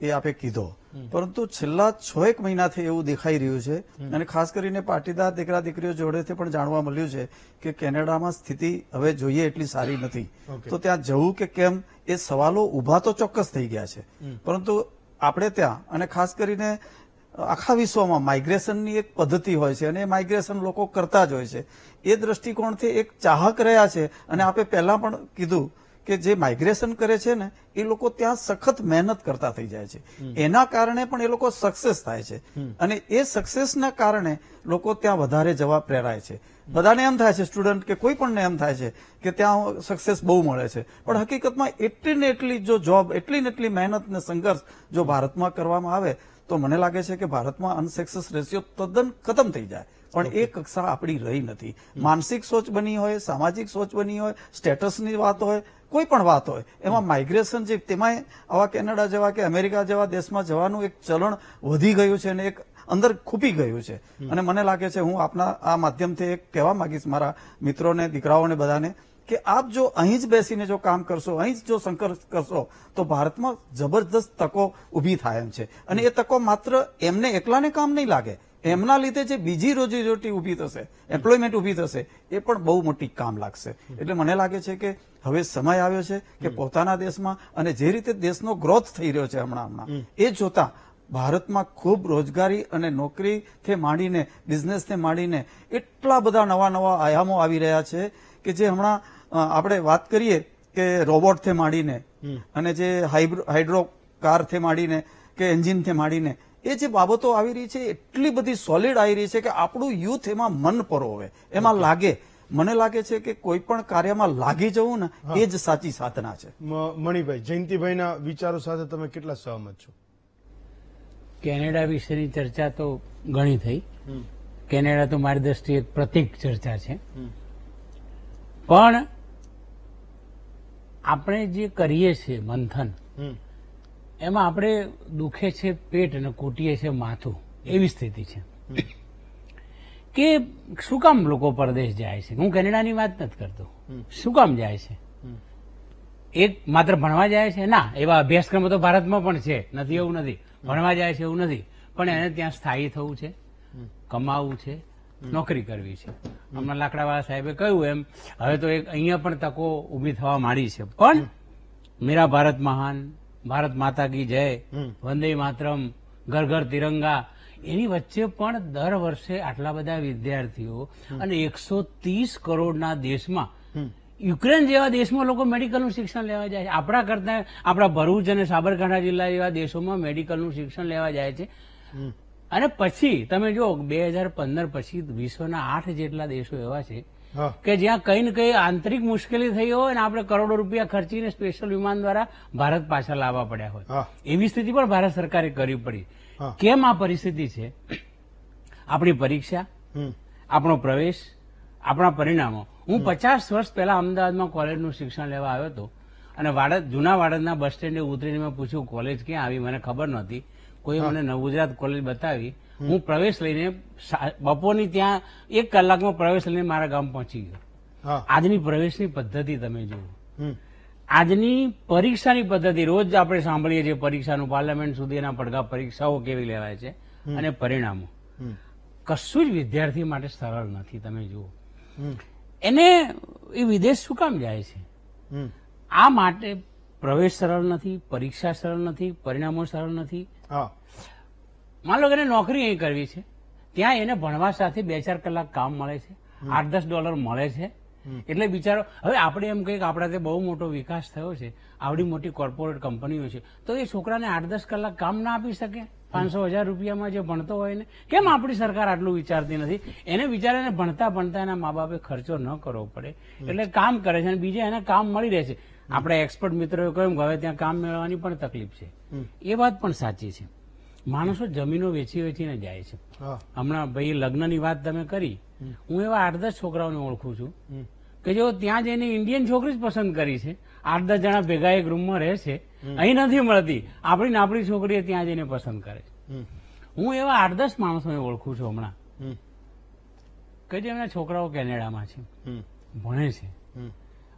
એ આપે કીધો, પરંતુ છેલ્લા 6-1 મહિનાથી એવું દેખાઈ રહ્યું છે અને ખાસ કરીને પાટીદાર દીકરા દીકરીઓ જોડેથી પણ જાણવા મળ્યું છે કે કેનેડામાં સ્થિતિ હવે જોઈએ એટલી સારી નથી. તો ત્યાં જવું કે કેમ એ સવાલો ઉભા તો ચોક્કસ થઈ ગયા છે, પરંતુ આપણે ત્યાં અને ખાસ કરીને આખા વિશ્વમાં માઇગ્રેશનની એક પદ્ધતિ હોય છે અને એ માઇગ્રેશન લોકો કરતા જ હોય છે. એ દ્રષ્ટિકોણથી એક ચાહક રહ્યા છે અને આપે પહેલા પણ કીધું કે જે માઇગ્રેશન કરે છે ને એ લોકો ત્યાં સખત મહેનત કરતા થઈ જાય છે, એના કારણે પણ એ લોકો સક્સેસ થાય છે અને એ સક્સેસના કારણે લોકો ત્યાં વધારે જવા પ્રેરાય છે. બધાને એમ થાય છે, સ્ટુડન્ટ કે કોઈ પણને એમ થાય છે કે ત્યાં સક્સેસ બહુ મળે છે, પણ હકીકતમાં એટલી ને એટલી જો જોબ, એટલી ને એટલી મહેનત ને સંઘર્ષ જો ભારતમાં કરવામાં આવે તો મને લાગે છે કે ભારતમાં અનસક્સેસ રેશિયો તદ્દન ખતમ થઈ જાય. પણ એ કક્ષા આપણી રહી નથી. માનસિક સોચ બની હોય, સામાજિક સોચ બની હોય, સ્ટેટસની વાત હોય, કોઈ પણ વાત હોય, એમાં માઇગ્રેશન જે તેમાંય આવા કેનેડા જેવા કે અમેરિકા જેવા દેશમાં જવાનું એક ચલણ વધી ગયું છે અને એક અંદર ખૂપી ગયું છે. અને મને લાગે છે, હું આપના આ માધ્યમથી એક કહેવા માંગીશ મારા મિત્રોને, દીકરાઓને, બધાને કે આપ જો અહીં જ બેસીને જો કામ કરશો, અહીં જ જો સંઘર્ષ કરશો તો ભારતમાં જબરદસ્ત તકો ઊભી થાય એમ છે. અને એ તકો માત્ર એમને એકલાને કામ નહીં લાગે, એમના લીધે જે બીજી રોજીરોટી ઊભી થશે, એમ્પ્લોયમેન્ટ ઊભી થશે, એ પણ બહુ મોટી કામ લાગશે. એટલે મને લાગે છે કે હવે સમય આવ્યો છે કે પોતાના દેશમાં અને જે રીતે દેશનો ગ્રોથ થઈ રહ્યો છે હમણાં એ જોતા ભારતમાં ખૂબ રોજગારી અને નોકરીથી માંડીને, બિઝનેસથી માંડીને એટલા બધા નવા નવા આયામો આવી રહ્યા છે કે જે હમણાં આપણે વાત કરીએ કે રોબોટથી માંડીને અને જે હાઇડ્રો કારથી માંડીને કે એન્જિનથી માંડીને એ જે બાબતો આવી રહી છે એટલી બધી સોલિડ આવી રહી છે કે આપણું યુથ એમાં મન પરોવે, એમાં લાગે. મને લાગે છે કે કોઈ પણ કાર્યમાં લાગી જવું ને એ જ સાચી સાધના છે. મણિભાઈ, જયંતિભાઈના વિચારો સાથે તમે કેટલા સહમત છો? કેનેડા વિશેની ચર્ચા તો ઘણી થઈ. કેનેડા તો મારી દ્રષ્ટિએ એક પ્રતિક ચર્ચા છે, પણ આપણે જે કરીએ છીએ મંથન એમાં આપણે દુખે છે પેટ અને કૂટીએ છે માથું, એવી સ્થિતિ છે કે શું કામ લોકો પરદેશ જાય છે. હું કેનેડાની વાત નથી કરતો, શું કામ જાય છે? એક માત્ર ભણવા જાય છે? ના, એવા અભ્યાસક્રમો તો ભારતમાં પણ છે, નથી એવું નથી, ભણવા જાય છે એવું નથી, પણ એને ત્યાં સ્થાયી થવું છે, કમાવું છે, નોકરી કરવી છે. હમણાં લાકડાવાળા સાહેબે કહ્યું એમ હવે તો એક અહીંયા પણ તકો ઊભી થવા માંડી છે. પણ મેરા ભારત મહાન, ભારત માતા કી જય, વંદે માતરમ, ઘર ઘર તિરંગા, એની વચ્ચે પણ દર વર્ષે આટલા બધા વિદ્યાર્થીઓ અને 130 કરોડના દેશમાં, યુક્રેન જેવા દેશમાં લોકો મેડિકલનું શિક્ષણ લેવા જાય છે. આપણા કરતા આપણા ભરૂચ અને સાબરકાંઠા જિલ્લા જેવા દેશોમાં મેડિકલનું શિક્ષણ લેવા જાય છે. અને પછી તમે જો 2015 પછી વિશ્વના 8 જેટલા દેશો એવા છે હા કે જ્યાં કઈ ને કઈ આંતરિક મુશ્કેલી થઈ હોય અને આપણે કરોડો રૂપિયા ખર્ચીને સ્પેશિયલ વિમાન દ્વારા ભારત પાછા લાવવા પડ્યા હોય હા એવી સ્થિતિ પણ ભારત સરકારે કરવી પડી. હા. કેમ આ પરિસ્થિતિ છે? આપણી પરીક્ષા, હમ આપણો પ્રવેશ, આપણા પરિણામો. હું 50 વર્ષ પહેલા અમદાવાદમાં કોલેજનું શિક્ષણ લેવા આવ્યો હતો અને જૂના વાડદના બસ સ્ટેન્ડે ઉતરીને મેં પૂછ્યું કોલેજ ક્યાં આવી, મને ખબર નહોતી. કોઈ મને નવગુજરાત કોલેજ બતાવી. હું પ્રવેશ લઈને બપોરની ત્યાં 1 કલાકમાં પ્રવેશ લઈને મારા ગામ પહોંચી ગયો. હા આજની પ્રવેશની પદ્ધતિ તમે જુઓ, હમ આજની પરીક્ષાની પદ્ધતિ રોજ આપણે સાંભળીએ છીએ પરીક્ષાનું, પાર્લામેન્ટ સુધી એના પડઘા પરીક્ષાઓ કેવી લેવાય છે અને પરિણામો. હમ કશું જ વિદ્યાર્થી માટે સરળ નથી. તમે જુઓ હમ એને એ વિદેશ શું કામ જાય છે? હમ આ માટે પ્રવેશ સરળ નથી, પરીક્ષા સરળ નથી, પરિણામો સરળ નથી. હા માન લો કે એને નોકરી અહીં કરવી છે, ત્યાં એને ભણવા સાથે 2-4 કલાક કામ મળે છે, $8-10 મળે છે. એટલે બિચારો, હવે આપણે એમ કહીએ કે આપણા તે બહુ મોટો વિકાસ થયો છે, આવડી મોટી કોર્પોરેટ કંપનીઓ છે, તો એ છોકરાને 8-10 કલાક કામ ના આપી શકે? 500,000 રૂપિયામાં જે ભણતો હોય ને, કેમ આપણી સરકાર આટલું વિચારતી નથી? એને બિચારાને ભણતા ભણતા એના મા બાપે ખર્ચો ન કરવો પડે એટલે કામ કરે છે અને બીજા એને કામ મળી રહે છે. આપણે એક્સપર્ટ મિત્રોએ કહ્યું કે હવે ત્યાં કામ મેળવવાની પણ તકલીફ છે. એ વાત પણ સાચી છે. માણસો જમીનો વેચી વેચીને જાય છે. હા હમણાં ભાઈ લગ્નની વાત તમે કરી, હું એવા 8-10 છોકરાઓને ઓળખું છું કે જો ત્યાં જઈને ઇન્ડિયન છોકરી જ પસંદ કરી છે. 8-10 જણા ભેગા એક રૂમમાં રહે છે, અહીં નથી મળતી, આપણી છોકરીએ ત્યાં જઈને પસંદ કરે છે. હું એવા 8-10 માણસોને ઓળખું છું હમણાં કે જે એમના છોકરાઓ કેનેડામાં છે, ભણે છે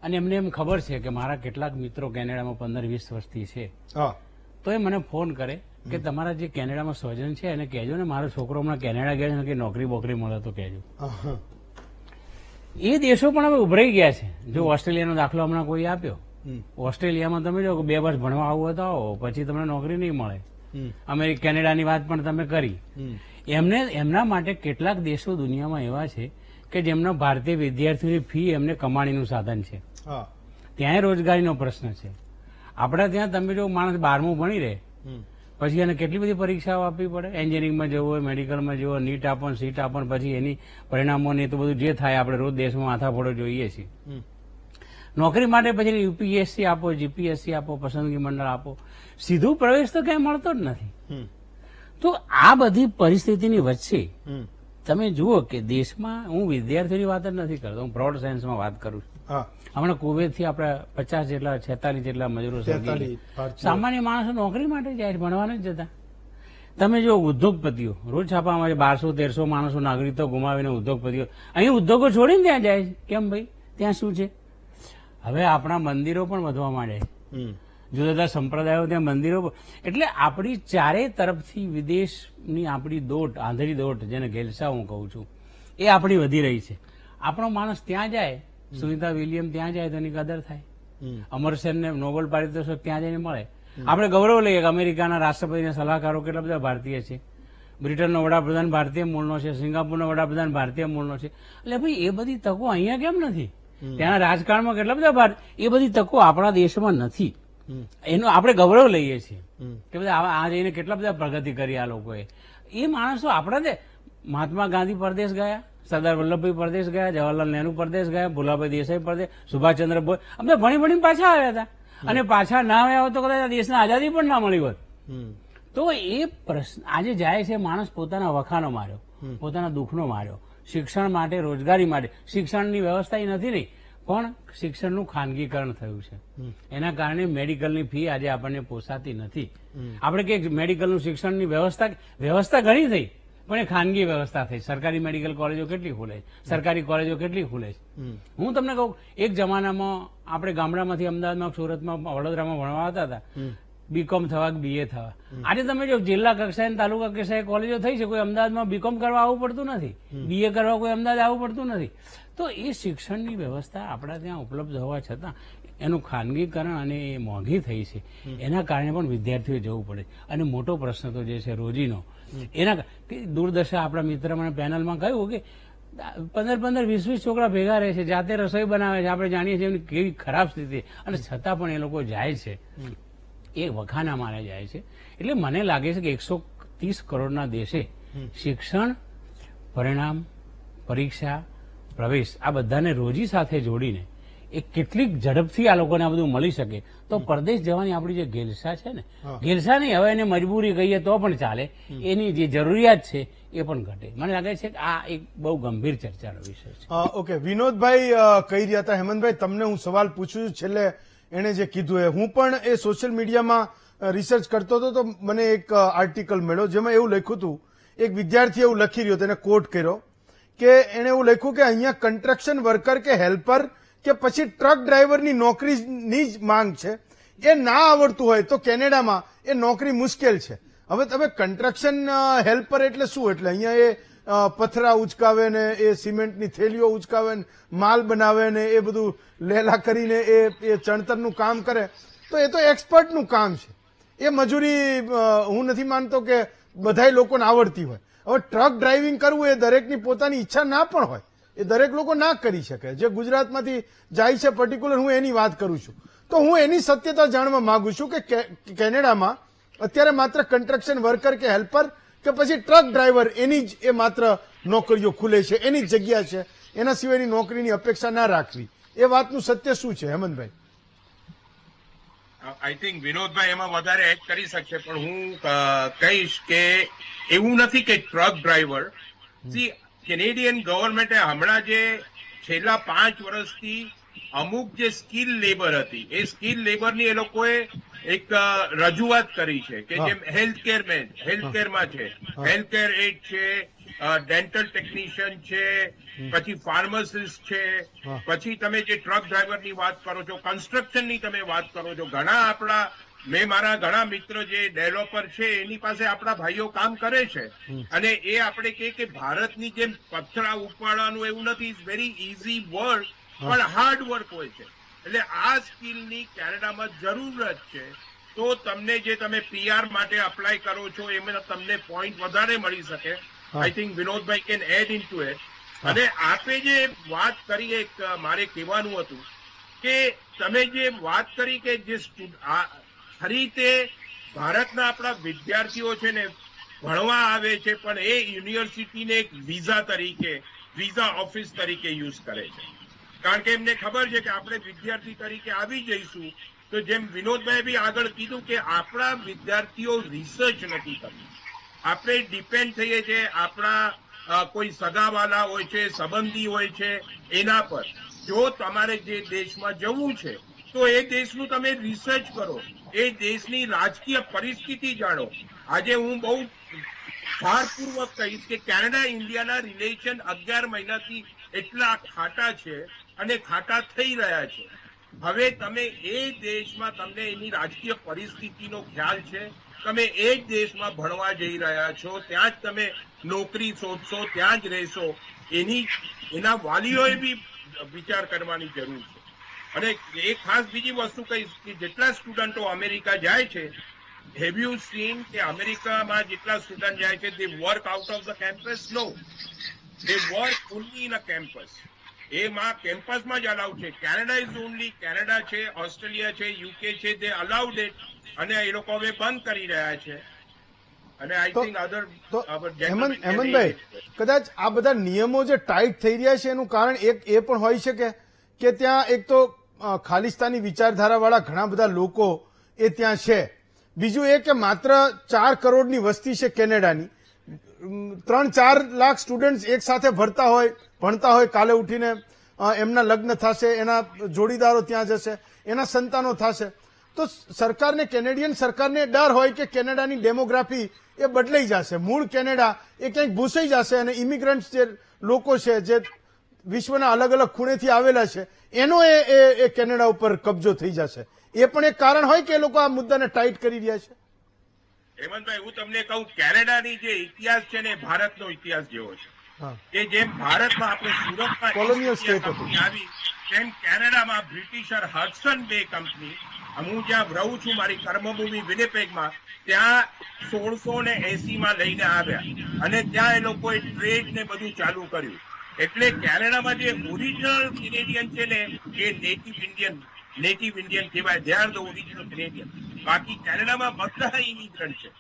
અને એમને એમ ખબર છે કે મારા કેટલાક મિત્રો કેનેડામાં 15-20 વર્ષથી છે, હા તો એ મને ફોન કરે કે તમારા જે કેનેડામાં સ્વજન છે એને કહેજો ને મારો છોકરો હમણાં કેનેડા ગયો છે કે નોકરી બોકરી મળે તો કહેજો. હા એ દેશો પણ હવે ઉભરાઈ ગયા છે. જો ઓસ્ટ્રેલિયાનો દાખલો હમણાં કોઈ આપ્યો, ઓસ્ટ્રેલિયામાં તમે જો 2 વર્ષ ભણવા આવું તો આવો, પછી તમને નોકરી નહીં મળે. કેનેડાની વાત પણ તમે કરી. એમના માટે કેટલાક દેશો દુનિયામાં એવા છે કે જેમના ભારતીય વિદ્યાર્થીઓની ફી એમને કમાણીનું સાધન છે. હા ત્યાંય રોજગારીનો પ્રશ્ન છે. આપણા ત્યાં તમે જો માણસ 12મું ભણી રહે પછી એને કેટલી બધી પરીક્ષાઓ આપવી પડે. એન્જિનિયરિંગમાં જવું હોય, મેડિકલમાં જવું હોય, નીટ આપો, સીટ આપો, પછી એની પરિણામો ને તો બધું જે થાય આપણે રોજ દેશમાં માથાફોડો જોઈએ છીએ. નોકરી માટે પછી યુપીએસસી આપો, જીપીએસસી આપો, પસંદગી મંડળ આપો, સીધું પ્રવેશ તો ક્યાંય મળતો જ નથી. તો આ બધી પરિસ્થિતિની વચ્ચે તમે જુઓ કે દેશમાં, હું વિદ્યાર્થીઓની વાત જ નથી કરતો, હું બ્રોડ સેન્સમાં વાત કરું છું. હા હમણાં કુવેતથી આપણે 46 જેટલા મજૂરો શોધી. સામાન્ય માણસો નોકરી માટે જાય છે, ભણવા નથી જતા. તમે જો ઉદ્યોગપતિઓ રોજ છાપામાં 1200-1300 માણસો નાગરિકત્વ ગુમાવીને ઉદ્યોગપતિઓ અહીં ઉદ્યોગો છોડીને ત્યાં જાય છે. કેમ ભાઈ? ત્યાં શું છે? હવે આપણા મંદિરો પણ વધવા માંડે છે, જુદા જુદા સંપ્રદાયો ત્યાં મંદિરો. એટલે આપણી ચારે તરફથી વિદેશની આપણી દોટ, આંધળી દોટ, જેને ઘેલસા હું કહું છું, એ આપણી વધી રહી છે. આપણો માણસ ત્યાં જાય, સુનિતા વિલિયમ ત્યાં જાય તો એની કદર થાય. અમરસેનને નોબેલ પારિતોષિક ત્યાં જઈને મળે. આપણે ગૌરવ લઈએ કે અમેરિકાના રાષ્ટ્રપતિના સલાહકારો કેટલા બધા ભારતીય છે, બ્રિટનનો વડાપ્રધાન ભારતીય મૂળનો છે, સિંગાપુરનો વડાપ્રધાન ભારતીય મૂળનો છે. એટલે ભાઈ એ બધી તકો અહીંયા કેમ નથી? ત્યાંના રાજકારણમાં કેટલા બધા એ બધી તકો આપણા દેશમાં નથી. એનું આપણે ગૌરવ લઈએ છીએ કે બધા આ જઈને કેટલા બધા પ્રગતિ કરી આ લોકોએ. એ માણસો આપણા મહાત્મા ગાંધી પરદેશ ગયા, સરદાર વલ્લભભાઈ પરદેશ ગયા, જવાહરલાલ નહેરુ પરદેશ ગયા, ભુલાભાઈ દેસાઈ પરદેશ, સુભાષચંદ્ર બોઝ, અમને ભણી ભણીને પાછા આવ્યા હતા. અને પાછા ના આવ્યા હોત તો કદાચ આ દેશને આઝાદી પણ ના મળી હોત. તો એ પ્રશ્ન આજે જાય છે, માણસ પોતાના વખાનો માર્યો, પોતાના દુઃખનો માર્યો, શિક્ષણ માટે, રોજગારી માટે. શિક્ષણની વ્યવસ્થા એ નથી નહીં, પણ શિક્ષણનું ખાનગીકરણ થયું છે. એના કારણે મેડિકલની ફી આજે આપણને પોસાતી નથી. આપણે કે મેડિકલનું શિક્ષણની વ્યવસ્થા ઘણી થઈ, પણ એ ખાનગી વ્યવસ્થા થઈ. સરકારી મેડિકલ કોલેજો કેટલી ખુલે છે, સરકારી કોલેજો કેટલી ખુલે છે. હું તમને કહું, એક જમાનામાં આપણે ગામડામાંથી અમદાવાદમાં, સુરતમાં, વડોદરામાં ભણવા આવતા હતા, બીકોમ થવા કે બીએ થવા. આજે તમે જો જિલ્લા કક્ષાએ, તાલુકા કક્ષાએ કોલેજો થઈ છે, કોઈ અમદાવાદમાં બીકોમ કરવા આવવું પડતું નથી, બીએ કરવા કોઈ અમદાવાદ આવવું પડતું નથી. તો એ શિક્ષણની વ્યવસ્થા આપણા ત્યાં ઉપલબ્ધ હોવા છતાં એનું ખાનગીકરણ અને એ મોંઘી થઈ છે, એના કારણે પણ વિદ્યાર્થીઓ જવું પડે. અને મોટો પ્રશ્ન તો જે છે રોજીનો, એના દુર્દશા. આપણા મિત્ર મને પેનલમાં કહ્યું કે 15-20 છોકરા ભેગા રહે છે, જાતે રસોઈ બનાવે છે. આપણે જાણીએ છીએ એમની કેવી ખરાબ સ્થિતિ, અને છતાં પણ એ લોકો જાય છે, એ વખાના મારે જાય છે. એટલે મને લાગે છે કે 30 કરોડના દેશે શિક્ષણ, પરિણામ, પરીક્ષા, પ્રવેશ આ બધાને રોજી સાથે જોડીને એ કેટલીક ઝડપથી આ લોકોને આ બધું મળી શકે તો પરદેશ જવાની આપણી જે ઘેલસા છે ને, ઘેલસા નહીં, હવે એને મજબૂરી કહીએ તો પણ ચાલે, એની જે જરૂરિયાત છે એ પણ ઘટે. મને લાગે છે કે આ એક બહુ ગંભીર ચર્ચાનો વિષય છે. ઓકે, વિનોદભાઈ કહી રહ્યા હતા, હેમંતભાઈ તમને હું સવાલ પૂછું છું, છેલ્લે એને જે કીધું એ હું પણ એ સોશિયલ મીડિયામાં રિસર્ચ કરતો હતો તો મને એક આર્ટિકલ મળ્યો જેમાં એવું લખ્યું હતું, એક વિદ્યાર્થી એવું લખી રહ્યો, તેને કોટ કર્યો કે એને એવું લખ્યું કે અહીંયા કન્સ્ટ્રક્શન વર્કર કે હેલ્પર કે પછી ટ્રક ડ્રાઈવરની નોકરીની જ માંગ છે, એ ના આવડતું હોય તો કેનેડામાં એ નોકરી મુશ્કેલ છે. હવે તમે કન્સ્ટ્રક્શન હેલ્પર એટલે શું? એટલે અહીંયા એ પથરા ઉચકાવે ને એ સિમેન્ટની થેલીઓ ઉચકાવે ને માલ બનાવે ને એ બધું લેલા કરીને એ ચણતરનું કામ કરે, તો એ તો એક્સપર્ટનું કામ છે. એ મજૂરી હું નથી માનતો કે બધાય લોકોને આવડતી હોય. હવે ટ્રક ડ્રાઇવિંગ કરવું એ દરેકની પોતાની ઈચ્છા ના પણ હોય, એ દરેક લોકો ના કરી શકે. જે ગુજરાતમાંથી જાય છે પર્ટિક્યુલર, હું એની વાત કરું છું. તો હું એની સત્યતા જાણવા માંગુ છું કે કેનેડામાં અત્યારે માત્ર કન્સ્ટ્રક્શન વર્કર કે હેલ્પર કે પછી ટ્રક ડ્રાઈવર એની જ એ માત્ર નોકરીઓ ખુલે છે, એની જ જગ્યા છે, એના સિવાયની નોકરીની અપેક્ષા ના રાખવી, એ વાતનું સત્ય શું છે હેમંતભાઈ? આઈ થિંક વિનોદભાઈ એમાં વધારે એડ કરી શકશે, પણ હું કહીશ કે એવું નથી કે ટ્રક ડ્રાઈવર, કેનેડિયન ગવર્મેન્ટે હમણાં જે છેલ્લા 5 વર્ષથી અમુક જે સ્કિલ લેબર હતી એ સ્કિલ લેબરની એ લોકોએ એક રજૂઆત કરી છે કે જેમ હેલ્થકેરમાં છે, હેલ્થકેર એડ છે, ડેન્ટલ ટેકનિશિયન છે, પછી ફાર્માસિસ્ટ છે, પછી તમે જે ટ્રક ડ્રાઈવરની વાત કરો છો, કન્સ્ટ્રક્શનની તમે વાત કરો છો, ઘણા આપણા મેં મારા ઘણા મિત્ર જે ડેવલપર છે એની પાસે આપણા ભાઈઓ કામ કરે છે, અને એ આપણે કહીએ કે ભારતની જેમ પથરા ઉપાડવાનું એવું નથી, ઇટ્સ વેરી ઇઝી વર્ક, પણ હાર્ડ વર્ક હોય છે. એટલે આ સ્કિલની કેનેડામાં જરૂરત છે. તો તમને જે તમે પીઆર માટે અપ્લાય કરો છો એમાં તમને પોઈન્ટ વધારે મળી શકે. આઈ થિંક વિનોદભાઈ can add into it. અને આપે જે વાત કરી, એક મારે કહેવાનું હતું કે તમે જે વાત કરી કે જે ખરી રીતે ભારતના આપણા વિદ્યાર્થીઓ છે ને ભણવા આવે છે, પણ એ યુનિવર્સિટીને એક વિઝા ઓફિસ તરીકે યુઝ કરે છે. કારણ કે એમને ખબર છે કે આપણે વિદ્યાર્થી તરીકે આવી જઈશું તો જેમ વિનોદભાઈ બી આગળ કીધું કે આપણા વિદ્યાર્થીઓ રિસર્ચ નથી કરતા, આપણે ડિપેન્ડ થઈએ છીએ આપણા કોઈ સગાવાલા હોય છે, સંબંધી હોય છે એના પર. જો તમારે જે દેશમાં જવું છે તો એ દેશનું તમે રિસર્ચ કરો, એ દેશની રાજકીય પરિસ્થિતિ જાણો. આજે હું બહુ ભારપૂર્વક કહીશ કે કેનેડા ઇન્ડિયાના રિલેશન 11 મહિનાથી એટલા ખાટા છે અને ખાટા થઈ રહ્યા છે. હવે તમે એ દેશમાં તમને એની રાજકીય પરિસ્થિતિનો ખ્યાલ છે, તમે એ જ દેશમાં ભણવા જઈ રહ્યા છો, ત્યાં જ તમે નોકરી શોધશો, ત્યાં જ રહેશો, એના વાલીઓએ બી વિચાર કરવાની જરૂર છે. અને એક ખાસ બીજી વસ્તુ કહીશ કે જેટલા સ્ટુડન્ટો અમેરિકા જાય છે, હેવ યુ સીન કે અમેરિકામાં જેટલા સ્ટુડન્ટ જાય છે, they work out of the campus? No, they work only in a campus. એમાં કેમ્પસમાં જ અલાઉડ છે. કેનેડા ઇઝ ઓનલી, કેનેડા છે, ઓસ્ટ્રેલિયા છે, યુકે છે, દે અલાઉડ ઇટ, અને એ લોકો હવે બંધ કરી રહ્યા છે. અને આઈ થિંક હેમંતભાઈ, કદાચ આ બધા નિયમો જે ટાઈટ થઈ રહ્યા છે એનું કારણ એક એ પણ હોઈ શકે કે ત્યાં એક તો ખાલિસ્તાની વિચારધારાવાળા ઘણા બધા લોકો એ ત્યાં છે. બીજું એ કે માત્ર 4 કરોડની વસ્તી છે કેનેડાની, 3-4 લાખ સ્ટુડન્ટ એક સાથે ભણતા હોય, કાલે ઉઠીને એમના લગ્ન થશે, એના જોડીદારો ત્યાં જશે, એના સંતાનો થશે. તો સરકારને, કેનેડિયન સરકારને ડર હોય કે કેનેડાની ડેમોગ્રાફી એ બદલાઈ જશે, મૂળ કેનેડા એ ક્યાંક ભૂસાઈ જશે, અને ઇમિગ્રન્ટ જે લોકો છે જે વિશ્વના અલગ અલગ ખૂણેથી આવેલા છે એનો એ કેનેડા ઉપર કબજો થઈ જશે. એ પણ એક કારણ હોય કે એ લોકો આ મુદ્દાને ટાઈટ કરી રહ્યા છે. હેમંતભાઈ, હું તમને કહું, કેનેડાની જે ઇતિહાસ છે ને ભારતનો ઇતિહાસ જેવો છે. કે જેમ ભારતમાં આપણે સુરતમાં કોલોનિયલ સ્ટેટ હતું, આવી તેમ કેનેડામાં બ્રિટિશર હડસન બે કંપની, હું જ્યાં રહું છું મારી કર્મભૂમિ વિનિપેગમાં, ત્યાં 1680માં લઈને આવ્યા, અને ત્યાં એ લોકોએ ટ્રેડ ને બધું ચાલુ કર્યું. એટલે કેનેડામાં જે ઓરિજિનલ કેનેડિયન છે ને એ નેટિવ ઇન્ડિયન કહેવાય, they are the original Canadian. બાકી કેનેડામાં બધા ઇમિગ્રન્ટ છે.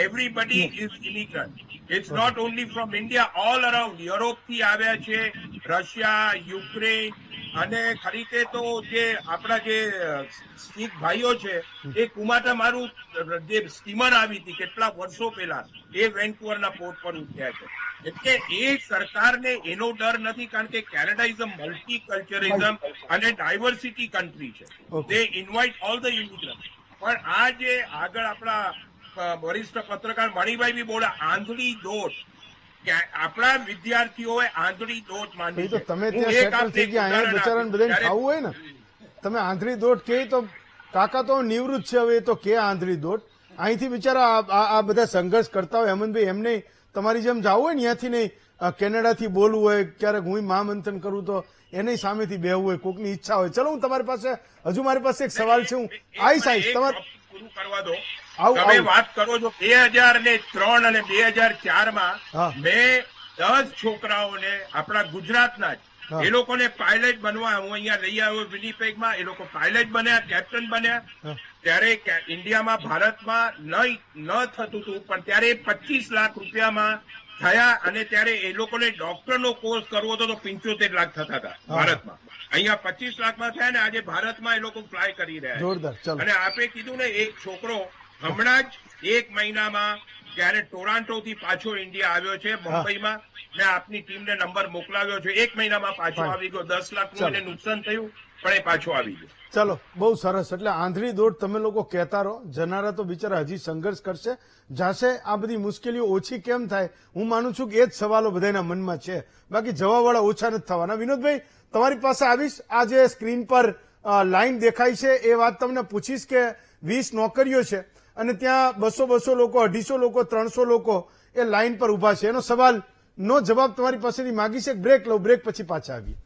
everybody is illegal. It's not only from India, all around. Europe થી આવ્યા છે, રશિયા, યુક્રેન, અને ખરીતે તો જે આપણા જે શીખ ભાઈઓ છે એ કુમાટા મારું જે સ્ટીમર આવી હતી કેટલા વર્ષો પહેલા એ વેન્કુવરના પોર્ટ પર ઉતર્યા છે. એટલે એ સરકારને એનો ડર નથી, કારણ કે કેનેડા ઇઝ અ મલ્ટીકલ્ચરિઝમ અને ડાયવર્સિટી કન્ટ્રી છે. દે ઇન્વાઇટ ઓલ ધ ઇમિગ્રન્ટ. પણ આ જે આગળ આપણા વરિષ્ઠ પત્રકાર મણિભાઈ બી બોલા, આંધળી દોટ, આપણા વિદ્યાર્થીઓએ આંધળી દોટ માંડી તો છે. તમે ત્યાં સેટલ થઈ ગયા, અહીંયા બિચારાને બધાને ખાવું હોય ને, તમે આંધળી દોટ કે તો કાકા તો નિવૃત્ત છે હવે, એ તો કે આંધળી દોટ. અહીંથી બિચારા આ બધા સંઘર્ષ કરતા હોય હેમંતભાઈ, એમને તમારી જેમ જવું હોય ને, ત્યાંથી નહીં કેનેડાથી બોલવું હોય, ક્યારેક હું મહામંથન કરું તો એને સામેથી બેહવું હોય, કોકની ઈચ્છા હોય. ચલો હું તમારી પાસે, હજુ મારી પાસે એક સવાલ છે, હું આવીશ તમારે પૂરું કરવા દો. તમે વાત કરો છો 2003 અને 2004 મેં 10 છોકરાઓને આપણા ગુજરાતના જ એ લોકોને પાયલટ બનવા હું અહીંયા લઈ આવ્યો વિનીપેગમાં. એ લોકો પાયલટ બન્યા, કેપ્ટન બન્યા. ત્યારે ઇન્ડિયામાં ભારતમાં ન થતું હતું, પણ ત્યારે 25 લાખ રૂપિયામાં થયા. અને ત્યારે એ લોકોને ડોક્ટરનો કોર્સ કરવો હતો તો 75 લાખ થતા હતા ભારતમાં. અહીંયા 25 લાખમાં થયા ને આજે ભારતમાં એ લોકો ફ્લાય કરી રહ્યા છે. અને આપે કીધું ને, એક છોકરો હમણાં જ 1 મહિનામાં ત્યારે ટોરાન્ટો થી પાછો ઇન્ડિયા આવ્યો છે, મુંબઈમાં. મેં આપની ટીમને નંબર મોકલાવ્યો છે. 1 મહિનામાં પાછો આવી ગયો. 10 લાખનું એને નુકસાન થયું, પણ એ પાછો આવી ગયો. ચલો, બહુ સરસ. એટલે આંધળી દોડ તમે લોકો કહેતા રહો, જનારા તો બિચારા હજી સંઘર્ષ કરશે, જાશે. આ બધી મુશ્કેલીઓ ઓછી કેમ થાય, હું માનું છું કે એ જ સવાલો બધાના મનમાં છે, બાકી જવાબવાળા ઓછા નથી થવાના. વિનોદભાઈ, તમારી પાસે આવીશ. આ જે સ્ક્રીન પર લાઈન દેખાય છે એ વાત તમને પૂછીશ કે 20 નોકરીઓ છે અને ત્યાં 200 લોકો, 250 લોકો, 300 લોકો એ લાઈન પર ઉભા છે. એનો સવાલ નો જવાબ તમારી પાસેથી માગીશ. એક બ્રેક લઉં, બ્રેક પછી પાછા આવીએ.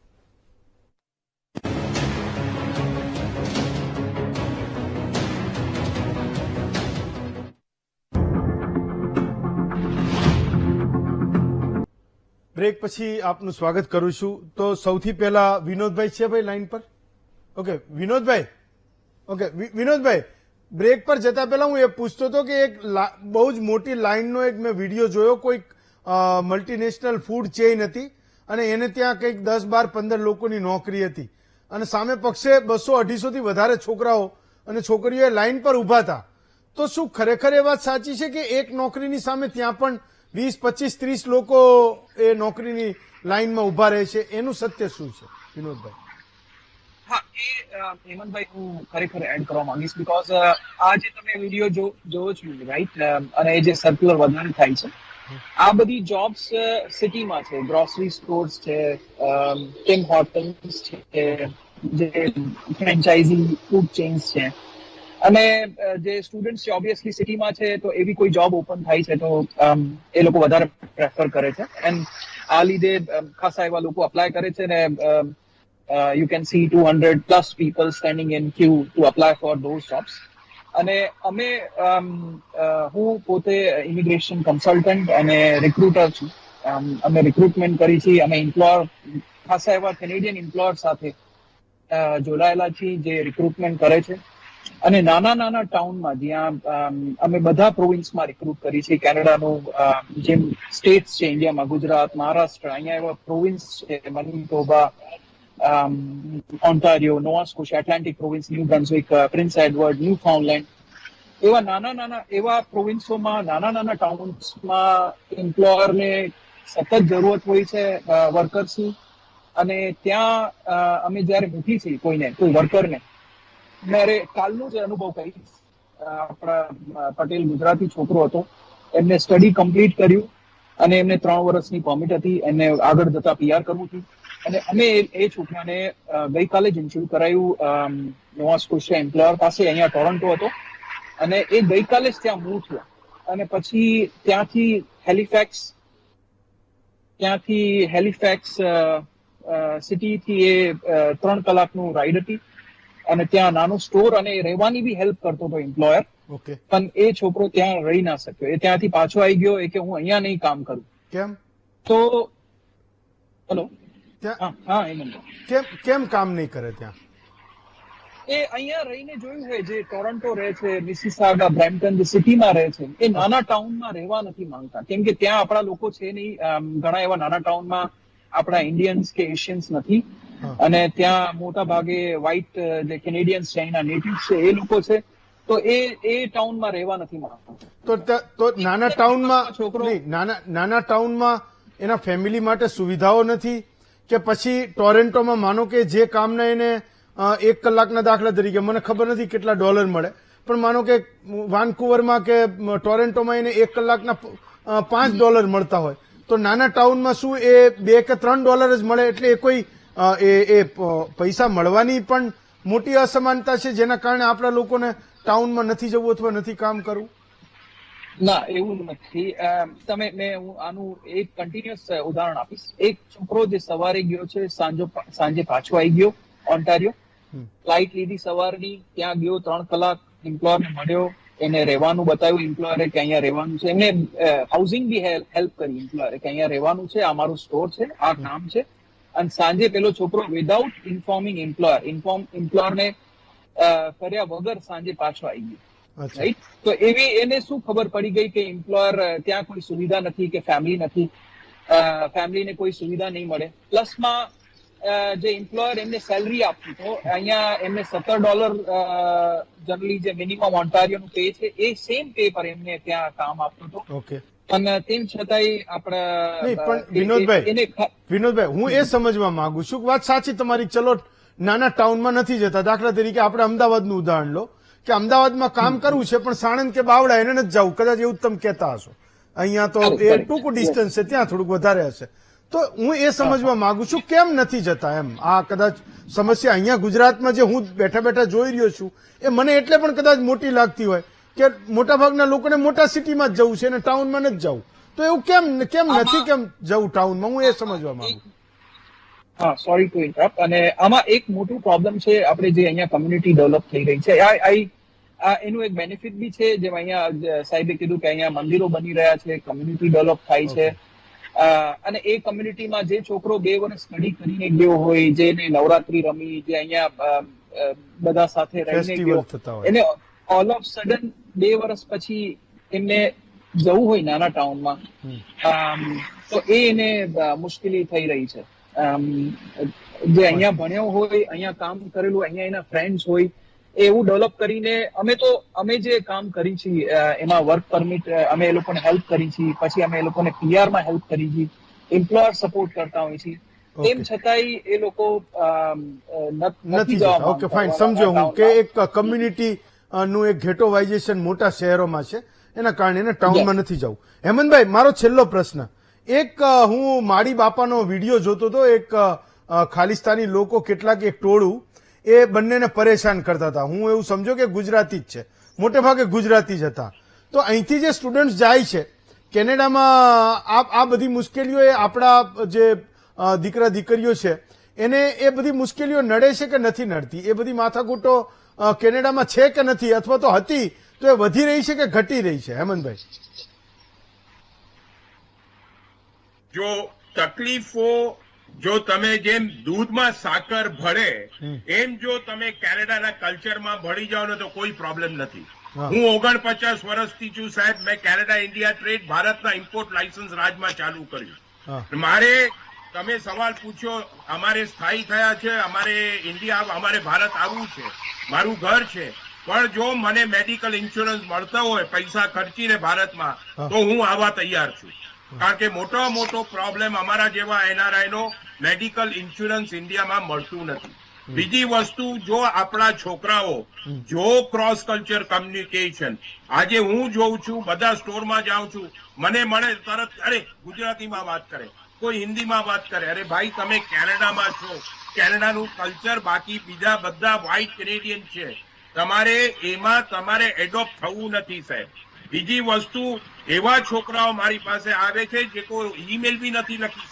બ્રેક પછી આપનું સ્વાગત કરું છું. તો સૌથી પહેલા વિનોદભાઈ છે ભાઈ લાઈન પર? ઓકે વિનોદભાઈ, વિનોદભાઈ, બ્રેક પર જતા પહેલા હું એ પૂછતો હતો કે એક બહુ જ મોટી લાઈનનો એક મેં વિડીયો જોયો, કોઈક મલ્ટીનેશનલ ફૂડ ચેઇન હતી અને એને ત્યાં કંઈક 10, 12, 15 લોકોની નોકરી હતી અને સામે પક્ષે 200-250 થી વધારે છોકરાઓ અને છોકરીઓ લાઈન પર ઉભા હતા. તો શું ખરેખર એ વાત સાચી છે કે એક નોકરીની સામે ત્યાં પણ 20, 25, 30 લોકો એ નોકરીની લાઈનમાં ઉભા રહે છે? એનું સત્ય શું છે વિનોદભાઈ? હા, એ હેમંતભાઈ હું ખરેખર એડ કરવા માંગીશ, બીકોઝ આ જે તમે વિડીયો જોવો છો રાઈટ, અને એ જે સર્ક્યુલર વધારે થાય છે, આ બધી જોબ્સ સિટીમાં છે. ગ્રોસરી સ્ટોર્સ છે, ટિમ હોર્ટન્સ છે, જે ફ્રેન્ચાઇઝી ફૂડ ચેઇન્સ છે, અને જે સ્ટુડન્ટ્સ છે ઓબ્વિયસલી સિટીમાં છે, તો એવી કોઈ જોબ ઓપન થાય છે તો એ લોકો વધારે પ્રેફર કરે છે. એન્ડ આ લીધે ખાસા એવા લોકો અપ્લાય કરે છે ને you can see 200 plus people standing in queue to apply for those jobs. અને અમે હું પોતે ઇમિગ્રેશન કન્સલ્ટન્ટ અને રિક્રુટર છું. અમે રિક્રુટમેન્ટ કરી છે. અમે એમ્પ્લોયર ખાસા એવા કેનેડિયન એમ્પ્લોયર સાથે જોડાયેલા છીએ જે રિક્રુટમેન્ટ કરે છે. અને નાના ટાઉનમાં જ્યાં અમે બધા પ્રોવિન્સમાં રિક્રુટ કરી છે. કેનેડાનું જેમ સ્ટેટ્સ છે ઇન્ડિયામાં, ગુજરાત, મહારાષ્ટ્ર, અહીંયા એવા પ્રોવિન્સ છે, Manitoba, Ontario, Nova Scotia, Atlantic province, New Brunswick, Prince Edward, Newfoundland, એવા નાના એવા પ્રોવિન્સોમાં, નાના ટાઉન્સમાં એમ્પ્લોયરને સતત જરૂરત હોય છે વર્કર્સની. અને ત્યાં અમે જયારે મૂકી છીએ કોઈ વર્કરને, મારે કાલનો જ અનુભવ કહીશ. આપણા પટેલ ગુજરાતી છોકરો હતો, એમને સ્ટડી કમ્પ્લીટ કર્યું અને એમને 3 વર્ષની પરમિટ હતી, એમને આગળ જતા PR કરવું હતું. અને અમે એ છોકરાને ગઈકાલે જ ઇન્ટરવ્યુ કરાયું નોવા સ્કોશિયા એમ્પ્લોયર પાસે, અહીંયા ટોરન્ટો હતો, અને એ ગઈકાલે જ ત્યાં મૂવ થયો. અને પછી ત્યાંથી હેલિફેક્સ સિટીથી એ 3 કલાકનું રાઈડ હતી, અને ત્યાં નાનો સ્ટોર અને રહેવાની બી હેલ્પ કરતો હતો એમ્પ્લોયર. પણ એ છોકરો ત્યાં રહી ના શક્યો. એ ત્યાંથી પાછો આવી ગયો કે હું અહીંયા નહીં કામ કરું. કેમ? તો હેલો, કેમ કામ નહીં કરે ત્યાં? એ અહીંયા રહીને જોયું હોય, જે ટોરન્ટો રહે છે, મિસિસાગા, બ્રેમ્પટન જે સિટીમાં રહે છે, એ નાના ટાઉનમાં રહેવા નથી માંગતા, કેમ કે ત્યાં આપણા લોકો છે નહીં. ઘણા એવા નાના ટાઉનમાં આપણા ઇન્ડિયન્સ કે એશિયન્સ નથી, અને ત્યાં મોટા ભાગે વ્હાઇટ જે કેનેડિયન્સ છે, એના નેટિવ્સ છે, એ લોકો છે. તો એ ટાઉનમાં રહેવા નથી માંગતા. તો નાના ટાઉનમાં નાના ટાઉનમાં એના ફેમિલી માટે સુવિધાઓ નથી, કે પછી ટોરેન્ટોમાં માનો કે જે કામના એને 1 કલાકના દાખલા તરીકે, મને ખબર નથી કેટલા ડોલર મળે, પણ માનો કે વાનકુવરમાં કે ટોરેન્ટોમાં એને 1 કલાકના $5 મળતા હોય, તો નાના ટાઉનમાં શું એ $2 કે $3 જ મળે? એટલે એ કોઈ એ પૈસા મળવાની પણ મોટી અસમાનતા છે, જેના કારણે આપણા લોકોને ટાઉનમાં નથી જવું અથવા નથી કામ કરવું? ના, એવું નથી. હું આનું એક કન્ટિન્યુઅસ ઉદાહરણ આપીશ. એક છોકરો જે સવારે ગયો છે, સાંજે પાછો આવી ગયો ઓન્ટારિયો, ફ્લાઇટ લીધી સવારની, ત્યાં ગયો 3 કલાક, એમ્પ્લોયરને મળ્યો, એને રહેવાનું બતાવ્યું એમ્પ્લોયરે કે અહીંયા રહેવાનું છે, એમને હાઉસિંગ બી હેલ્પ કરી એમ્પ્લોયરે કે અહીંયા રહેવાનું છે, આ મારું સ્ટોર છે, આ કામ છે. અને સાંજે પેલો છોકરો વિધાઉટ ઇન્ફોર્મિંગ એમ્પ્લોયરને કર્યા વગર સાંજે પાછો આવી ગયો. રાઈટ? તો એવી એને શું ખબર પડી ગઈ કે એમ્પ્લોયર ત્યાં કોઈ સુવિધા નથી, કે ફેમિલી નથી, ફેમિલીને કોઈ સુવિધા નહીં મળે. પ્લસમાં જે એમ્પ્લોયર એમને સેલરી આપતું હતો, અહીંયા એમને $17 જનરલી જે મિનિમમ ઓન્ટારિયોનું પે છે, એ સેમ પે પર એમને ત્યાં કામ આપતો હતો. ઓકે. અને તેમ છતાંય આપણા વિનોદભાઈ, હું એ સમજવા માંગુ છું, વાત સાચી તમારી. ચલો, નાના ટાઉનમાં નથી જતા, દાખલા તરીકે આપણે અમદાવાદનું ઉદાહરણ લો, કે અમદાવાદમાં કામ કરવું છે પણ સાણંદ કે બાવળા એને નથી જવું, કદાચ એવું તમે કહેતા હશો. અહીંયા તો એ ટૂંકું ડિસ્ટન્સ છે, ત્યાં થોડુંક વધારે હશે. તો હું એ સમજવા માંગુ છું કેમ નથી જતા એમ. આ કદાચ સમસ્યા અહીંયા ગુજરાતમાં જે હું બેઠા બેઠા જોઈ રહ્યો છું, એ મને એટલે પણ કદાચ મોટી લાગતી હોય કે મોટાભાગના લોકોને મોટા સિટીમાં જ જવું છે અને ટાઉનમાં નથી જવું. તો એવું કેમ નથી જવું ટાઉનમાં? હું એ સમજવા માંગુ. હા, સોરી ટુ ઇન્ટરપ્ટ. અને આમાં એક મોટું પ્રોબ્લેમ છે, આપણે જે અહીંયા કમ્યુનિટી ડેવલપ થઈ રહી છે, એનું એક બેનિફિટ બી છે. જેમ અહીંયા સાહેબે કીધું કે અહીંયા મંદિરો બની રહ્યા છે, કમ્યુનિટી ડેવલપ થાય છે, અને એ કમ્યુનિટીમાં જે છોકરો 2 વર્ષ સ્ટડી કરીને ગયો હોય, જેને નવરાત્રી રમી, જે અહીંયા બધા સાથે રહીને ગયો, એને ઓલ ઓફ સડન 2 વર્ષ પછી એમને જવું હોય નાના ટાઉનમાં, તો એને મુશ્કેલી થઈ રહી છે. જે અહીંયા ભણ્યો હોય, અહીંયા કામ કરેલું, અહીંયા એના ફ્રેન્ડ્સ હોય, એવું ડેવલપ કરીને અમે જે કામ કરી છે એમાં વર્ક પરમિટ અમે એ લોકોને હેલ્પ કરી છે, પછી અમે એ લોકોને PR માં હેલ્પ કરી છે, એમ્પ્લોયર સપોર્ટ કરતા હોય છે, તેમ છતાંય એ લોકો નથી જવા. ઓકે, ફાઇન, સમજો હું કે એક કમ્યુનિટી નું એક ગેટોવાઇઝેશન મોટા શહેરોમાં છે, એના કારણે એને ટાઉનમાં નથી જવું. હેમંતભાઈ, મારો છેલ્લો પ્રશ્ન. એક હું માળી બાપાનો વિડીયો જોતો હતો, એક ખાલિસ્તાની લોકો, કેટલાક એક ટોળું, એ બંનેને પરેશાન કરતા હતા. હું એવું સમજો કે ગુજરાતી જ છે, મોટે ભાગે ગુજરાતી જ હતા. તો અહીંથી જે સ્ટુડન્ટ જાય છે કેનેડામાં, આ બધી મુશ્કેલીઓ એ આપણા જે દીકરા દીકરીઓ છે એને એ બધી મુશ્કેલીઓ નડે છે કે નથી નડતી? એ બધી માથાકૂટો કેનેડામાં છે કે નથી, અથવા તો હતી તો એ વધી રહી છે કે ઘટી રહી છે? હેમંતભાઈ, જો તકલીફો, જો તમે જેમ દૂધમાં સાકર ભળે એમ જો તમે કેનેડાના કલ્ચરમાં ભળી જાઓ ને તો કોઈ પ્રોબ્લેમ નથી. હું 49 વર્ષથી છું સાહેબ. મેં કેનેડા ઇન્ડિયા ટ્રેડ ભારતના ઇમ્પોર્ટ લાયસન્સ રાજમાં ચાલુ કર્યું. મારે, તમે સવાલ પૂછ્યો, અમારે સ્થાયી થયા છે, અમારે ભારત આવવું છે, મારું ઘર છે, પણ જો મને મેડિકલ ઇન્સ્યોરન્સ મળતા હોય પૈસા ખર્ચીને ભારતમાં, તો હું આવવા તૈયાર છું. કારણ કે મોટો પ્રોબ્લેમ અમારા જેવા NRI નો મેડિકલ ઇન્સ્યોરન્સ ઇન્ડિયામાં મળતું નથી. બીજી વસ્તુ, જો આપણા છોકરાઓ જો ક્રોસ કલ્ચર કમ્યુનિકેશન, આજે હું જોઉં છું, બધા સ્ટોરમાં જાઉં છું, મને મળે તરત, અરે ગુજરાતીમાં વાત કરે, કોઈ હિન્દીમાં વાત કરે. અરે ભાઈ, તમે કેનેડામાં છો, કેનેડાનું કલ્ચર બાકી બીજા બધા વ્હાઇટ કેનેડિયન છે, તમારે એડોપ્ટ થવું નથી સાહેબ. બીજી વસ્તુ, એવા છોકરાઓ મારી પાસે આવે છે જે કોઈ ઈમેલ બી નથી લખી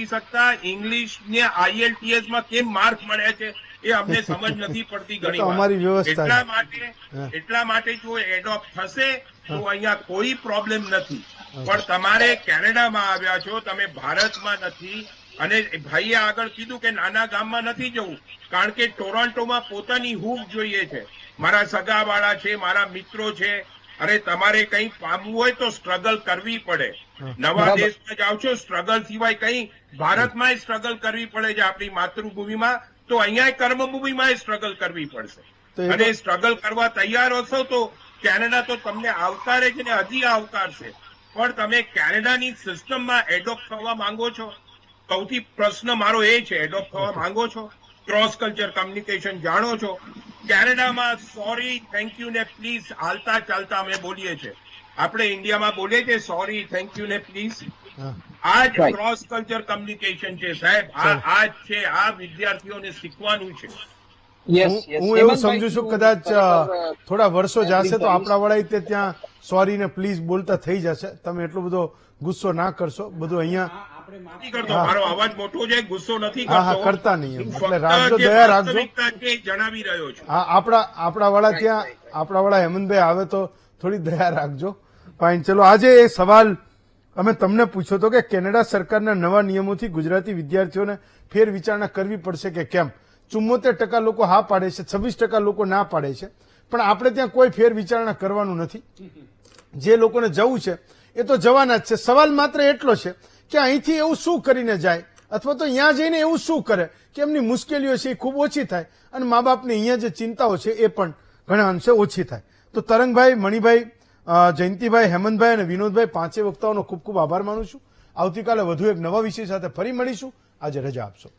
શકતા, ઇંગ્લિશ ને IELTS માં કેમ માર્ક મળ્યા છે એ અમને સમજ નથી પડતી ઘણી વાર. એટલા માટે જો એડોપ્ટ થશે તો અહીંયા કોઈ પ્રોબ્લેમ નથી. પણ તમારે કેનેડામાં આવ્યા છો, તમે ભારતમાં નથી, અને ભાઈએ આગળ કીધું કે નાના ગામમાં નથી જવું, કારણ કે ટોરોન્ટોમાં પોતાની હૂફ જોઈએ છે. મારા સગાવાળા છે, મારા મિત્રો છે. અરે તમારે કંઈ પામવું હોય તો સ્ટ્રગલ કરવી પડે. નવા દેશમાં જાઓ છો, સ્ટ્રગલ સિવાય કંઈ ભારતમાં સ્ટ્રગલ કરવી પડે છે આપણી માતૃભૂમિમાં, તો અહીંયા કર્મભૂમિમાં સ્ટ્રગલ કરવી પડશે. અને સ્ટ્રગલ કરવા તૈયાર હશો તો કેનેડા તો તમને આવકારે છે ને હજી આવકારશે. પણ તમે કેનેડાની સિસ્ટમમાં એડોપ્ટ થવા માંગો છો? સૌથી પ્રશ્ન મારો એ છે, એડોપ્ટ થવા માંગો છો? ક્રોસ કલ્ચર કમ્યુનિકેશન જાણો છો? કેનેડામાં સોરી, થેન્ક યુ ને પ્લીઝ હાલતા ચાલતા અમે બોલીએ છીએ. આપણે ઇન્ડિયામાં બોલીએ છીએ સોરી, થેન્ક યુ ને પ્લીઝ. આ જ ક્રોસ કલ્ચર કમ્યુનિકેશન છે સાહેબ. આ જ છે, આ વિદ્યાર્થીઓને શીખવાનું છે. હું એવું સમજુ છું કદાચ થોડા વર્ષો જશે તો આપણા વાળા તે ત્યાં સોરી ને પ્લીઝ બોલતા થઈ જશે. તમે એટલો બધો ગુસ્સો ના કરશો. બધું અહીંયા નથી કરતો, મારો અવાજ મોટો છે, ગુસ્સો નથી હા કરતો. કરતા નહીં એમ. એટલે રાખજો, દયા રાખજો. વાસ્તવિકતા છે જણાવી રહ્યો છું. હા, આપણા વાળા ત્યાં આપણા વાળા હેમંતભાઈ આવે તો થોડી દયા રાખજો. ફાઇન, ચલો. આજે એ સવાલ અમે તમને પૂછ્યો હતો કે કેનેડા સરકારના નવા નિયમોથી ગુજરાતી વિદ્યાર્થીઓને ફેર વિચારણા કરવી પડશે કે કેમ. 74% લોકો હા પાડે છે, 26% લોકો ના પાડે છે. પણ આપણે ત્યાં કોઈ ફેર વિચારણા કરવાનું નથી. જે લોકોને જવું છે એ તો જવાના જ છે. સવાલ માત્ર એટલો છે કે અહીંથી એવું શું કરીને જાય, અથવા તો અહીંયા જઈને એવું શું કરે કે એમની મુશ્કેલીઓ છે એ ખૂબ ઓછી થાય અને મા બાપની અહીંયા જે ચિંતાઓ છે એ પણ ઘણા અંશે ઓછી થાય. તો તરંગભાઈ, મણિભાઈ, જયંતિભાઈ, હેમંતભાઈ અને વિનોદભાઈ, પાંચેય વક્તાઓનો ખૂબ ખૂબ આભાર માનું છું. આવતીકાલે વધુ એક નવા વિષય સાથે ફરી મળીશું. આજે રજા આપશો.